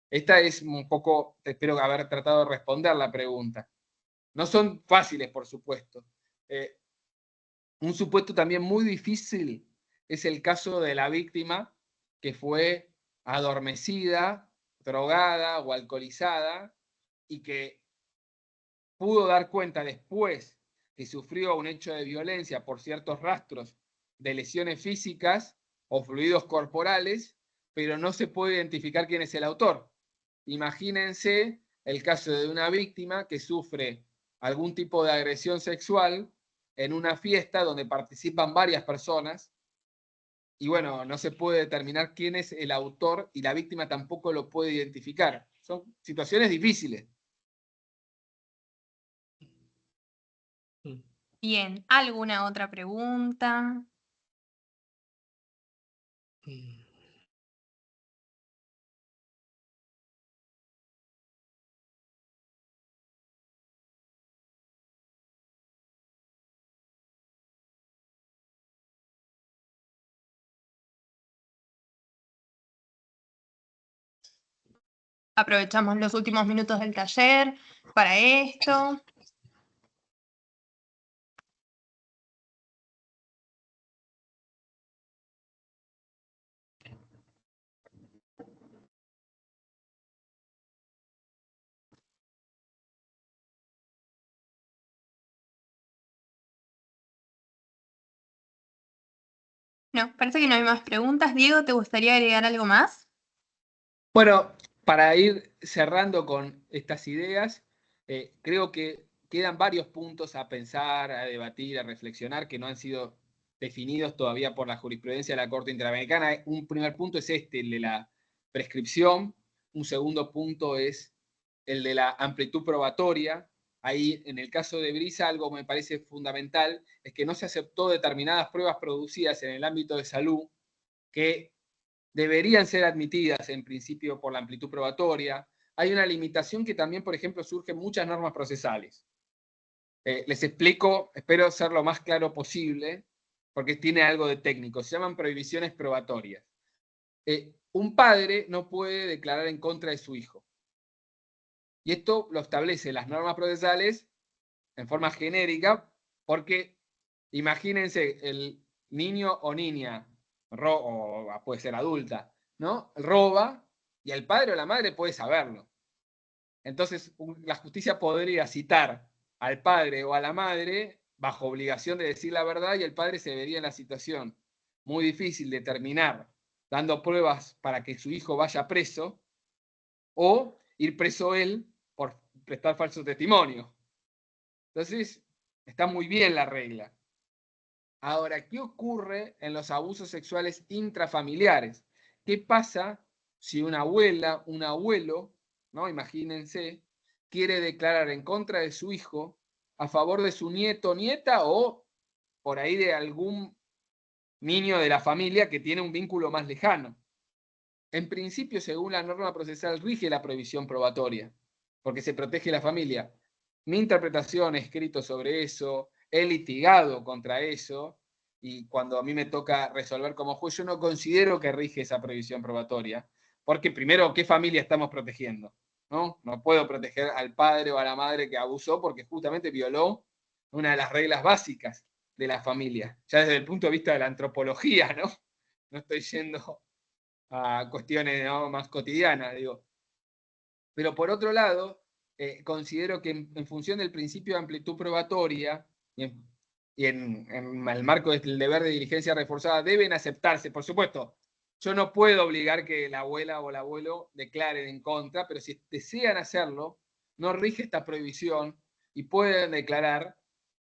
Esta es un poco, espero haber tratado de responder la pregunta. No son fáciles, por supuesto. Un supuesto también muy difícil es el caso de la víctima que fue adormecida, drogada o alcoholizada y que pudo dar cuenta después que sufrió un hecho de violencia por ciertos rastros de lesiones físicas o fluidos corporales, pero no se puede identificar quién es el autor. Imagínense el caso de una víctima que sufre algún tipo de agresión sexual en una fiesta donde participan varias personas y bueno, no se puede determinar quién es el autor y la víctima tampoco lo puede identificar. Son situaciones difíciles. Bien, ¿alguna otra pregunta? Aprovechamos los últimos minutos del taller para esto. No, parece que no hay más preguntas. Diego, ¿te gustaría agregar algo más? Bueno, para ir cerrando con estas ideas, creo que quedan varios puntos a pensar, a debatir, a reflexionar, que no han sido definidos todavía por la jurisprudencia de la Corte Interamericana. Un primer punto es este, el de la prescripción. Un segundo punto es el de la amplitud probatoria. Ahí, en el caso de Brisa, algo que me parece fundamental es que no se aceptó determinadas pruebas producidas en el ámbito de salud que deberían ser admitidas en principio por la amplitud probatoria. Hay una limitación que también, por ejemplo, surge en muchas normas procesales. Les explico, espero ser lo más claro posible, porque tiene algo de técnico. Se llaman prohibiciones probatorias. Un padre no puede declarar en contra de su hijo. Y esto lo establecen las normas procesales en forma genérica, porque imagínense el niño o niña, o puede ser adulta, ¿no? Roba y el padre o la madre puede saberlo. Entonces, la justicia podría citar al padre o a la madre bajo obligación de decir la verdad y el padre se vería en la situación muy difícil de terminar dando pruebas para que su hijo vaya preso o ir preso él por prestar falso testimonio. Entonces, está muy bien la regla. Ahora, ¿qué ocurre en los abusos sexuales intrafamiliares? ¿Qué pasa si una abuela, un abuelo, ¿no? Imagínense, quiere declarar en contra de su hijo a favor de su nieto o nieta o por ahí de algún niño de la familia que tiene un vínculo más lejano? En principio, según la norma procesal, rige la prohibición probatoria, porque se protege la familia. Mi interpretación, he escrito sobre eso, he litigado contra eso, y cuando a mí me toca resolver como juez, yo no considero que rige esa prohibición probatoria, porque primero, ¿qué familia estamos protegiendo? ¿No? No puedo proteger al padre o a la madre que abusó porque justamente violó una de las reglas básicas de la familia, ya desde el punto de vista de la antropología, ¿no? No estoy yendo a cuestiones, ¿no?, más cotidianas, digo. Pero por otro lado, considero que en función del principio de amplitud probatoria y en el marco del deber de diligencia reforzada deben aceptarse, por supuesto. Yo no puedo obligar que la abuela o el abuelo declaren en contra, pero si desean hacerlo, no rige esta prohibición y pueden declarar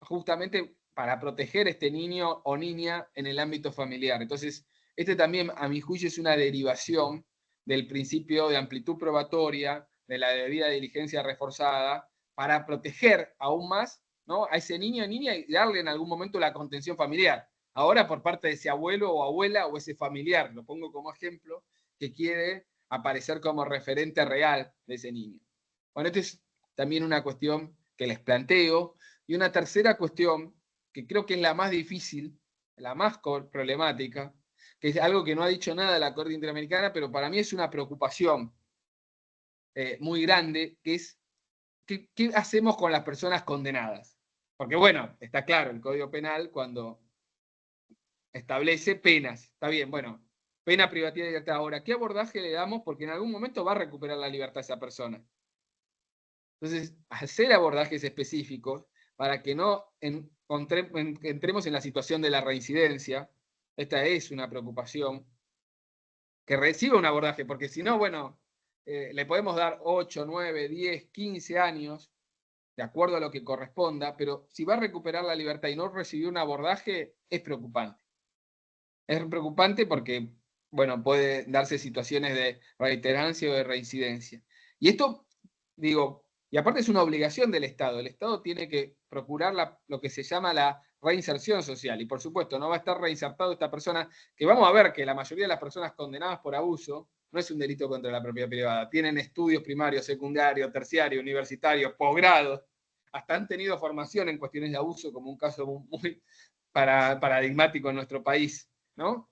justamente para proteger a este niño o niña en el ámbito familiar. Entonces, este también, a mi juicio, es una derivación del principio de amplitud probatoria, de la debida diligencia reforzada, para proteger aún más, ¿no?, a ese niño o niña y darle en algún momento la contención familiar. Ahora por parte de ese abuelo o abuela o ese familiar, lo pongo como ejemplo, que quiere aparecer como referente real de ese niño. Bueno, esta es también una cuestión que les planteo. Y una tercera cuestión, que creo que es la más difícil, la más problemática, que es algo que no ha dicho nada la Corte Interamericana, pero para mí es una preocupación muy grande, que es ¿qué hacemos con las personas condenadas? Porque bueno, está claro, el Código Penal cuando establece penas, está bien, bueno, pena privativa de libertad. Ahora, ¿qué abordaje le damos? Porque en algún momento va a recuperar la libertad esa persona. Entonces, hacer abordajes específicos para que no entremos en la situación de la reincidencia. Esta es una preocupación, que reciba un abordaje, porque si no, bueno, le podemos dar 8, 9, 10, 15 años, de acuerdo a lo que corresponda, pero si va a recuperar la libertad y no recibió un abordaje, es preocupante. Es preocupante porque, bueno, puede darse situaciones de reiterancia o de reincidencia. Y esto, digo, y aparte es una obligación del Estado. El Estado tiene que procurar lo que se llama la reinserción social. Y por supuesto, no va a estar reinsertado esta persona, que vamos a ver que la mayoría de las personas condenadas por abuso no es un delito contra la propiedad privada. Tienen estudios primarios, secundarios, terciarios, universitarios, posgrados. Hasta han tenido formación en cuestiones de abuso, como un caso muy paradigmático en nuestro país, ¿no?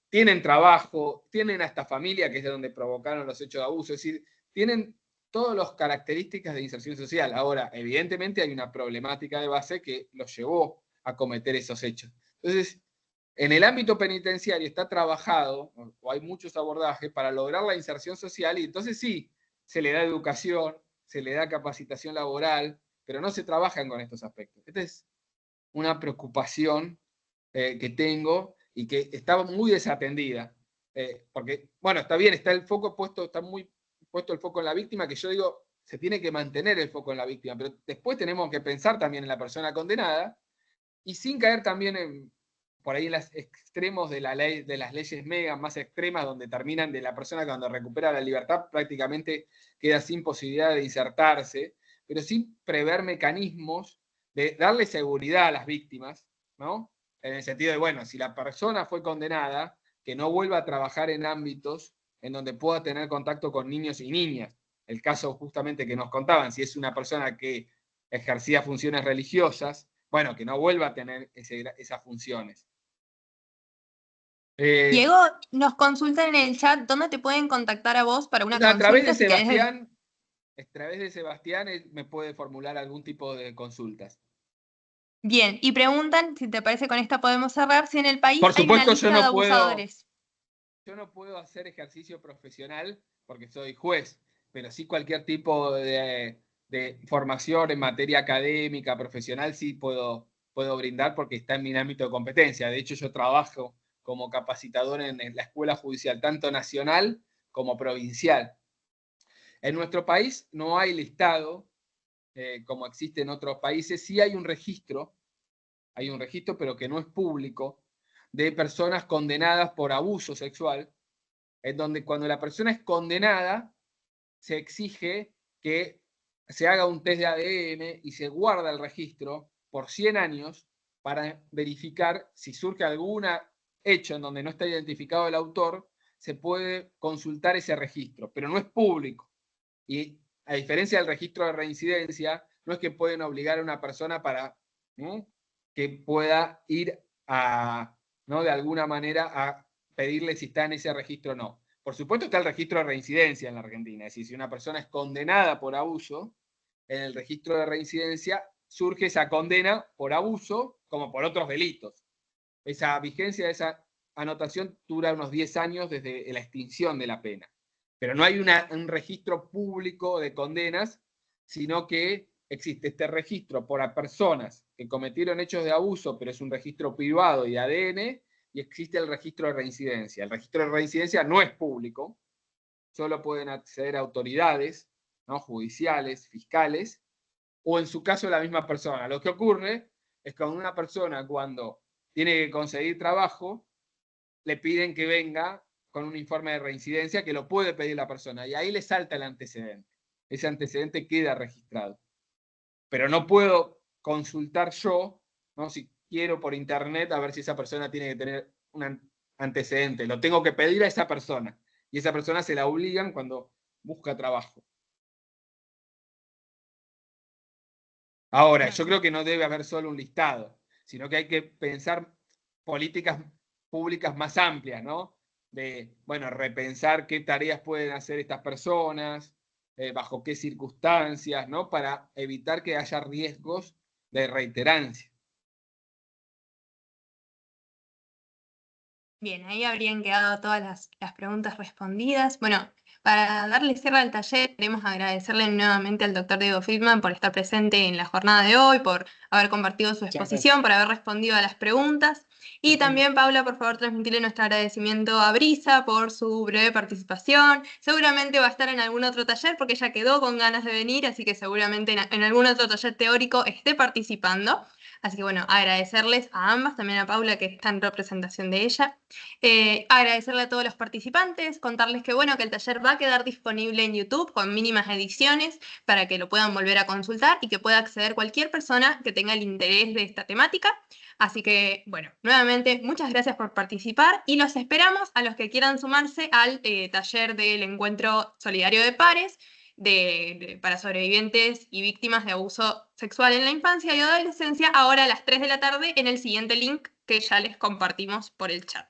Tienen trabajo, tienen hasta familia, que es de donde provocaron los hechos de abuso. Es decir, tienen todas las características de inserción social. Ahora, evidentemente hay una problemática de base que los llevó a cometer esos hechos. Entonces, en el ámbito penitenciario está trabajado, o hay muchos abordajes, para lograr la inserción social, y entonces sí, se le da educación, se le da capacitación laboral, pero no se trabajan con estos aspectos. Esta es una preocupación que tengo y que está muy desatendida. Porque, bueno, está bien, está el foco puesto, está muy puesto el foco en la víctima, que yo digo, se tiene que mantener el foco en la víctima, pero después tenemos que pensar también en la persona condenada y sin caer también por ahí en los extremos de la ley, de las leyes mega más extremas, donde terminan de la persona cuando recupera la libertad prácticamente queda sin posibilidad de insertarse, pero sin prever mecanismos de darle seguridad a las víctimas, ¿no? En el sentido de, bueno, si la persona fue condenada, que no vuelva a trabajar en ámbitos en donde pueda tener contacto con niños y niñas. El caso justamente que nos contaban, si es una persona que ejercía funciones religiosas, bueno, que no vuelva a tener esas funciones. Diego, nos consultan en el chat dónde te pueden contactar a vos para una consulta. A través de Sebastián me puede formular algún tipo de consultas. Bien, y preguntan, si te parece con esta podemos cerrar, si en el país Por supuesto, hay una lista de abusadores. Yo no puedo hacer ejercicio profesional porque soy juez, pero sí cualquier tipo de formación en materia académica, profesional, sí puedo brindar porque está en mi ámbito de competencia. De hecho, yo trabajo como capacitador en la escuela judicial, tanto nacional como provincial. En nuestro país no hay listado, como existe en otros países. Sí hay un registro, pero que no es público, de personas condenadas por abuso sexual, en donde cuando la persona es condenada, se exige que se haga un test de ADN y se guarda el registro por 100 años para verificar si surge algún hecho en donde no está identificado el autor, se puede consultar ese registro, pero no es público. Y a diferencia del registro de reincidencia, no es que pueden obligar a una persona para que pueda ir a, ¿no?, de alguna manera a pedirle si está en ese registro o no. Por supuesto está el registro de reincidencia en la Argentina, es decir, si una persona es condenada por abuso, en el registro de reincidencia surge esa condena por abuso como por otros delitos. Esa vigencia de esa anotación dura unos 10 años desde la extinción de la pena. Pero no hay un registro público de condenas, sino que existe este registro por personas que cometieron hechos de abuso, pero es un registro privado y de ADN, y existe el registro de reincidencia. El registro de reincidencia no es público, solo pueden acceder autoridades, ¿no?, judiciales, fiscales, o en su caso la misma persona. Lo que ocurre es que una persona cuando tiene que conseguir trabajo, le piden que venga con un informe de reincidencia que lo puede pedir la persona, y ahí le salta el antecedente. Ese antecedente queda registrado. Pero no puedo consultar yo, ¿no?, si quiero por internet, a ver si esa persona tiene que tener un antecedente. Lo tengo que pedir a esa persona. y esa persona se la obligan cuando busca trabajo. Ahora, yo creo que no debe haber solo un listado, sino que hay que pensar políticas públicas más amplias, ¿no? De, bueno, repensar qué tareas pueden hacer estas personas, bajo qué circunstancias, ¿no? Para evitar que haya riesgos de reiterancia. Bien, ahí habrían quedado todas las preguntas respondidas. Bueno, para darle cierre al taller, queremos agradecerle nuevamente al doctor Diego Friedman por estar presente en la jornada de hoy, por haber compartido su exposición, por haber respondido a las preguntas. Y también, Paula, por favor, transmitirle nuestro agradecimiento a Brisa por su breve participación. Seguramente va a estar en algún otro taller porque ella quedó con ganas de venir, así que seguramente en algún otro taller teórico esté participando. Así que bueno, agradecerles a ambas, también a Paula que está en representación de ella. Agradecerle a todos los participantes, contarles que bueno, que el taller va a quedar disponible en YouTube con mínimas ediciones para que lo puedan volver a consultar y que pueda acceder cualquier persona que tenga el interés de esta temática. Así que, bueno, nuevamente, muchas gracias por participar y los esperamos a los que quieran sumarse al taller del Encuentro Solidario de Pares para sobrevivientes y víctimas de abuso sexual en la infancia y adolescencia, ahora a las 3 de la tarde en el siguiente link que ya les compartimos por el chat.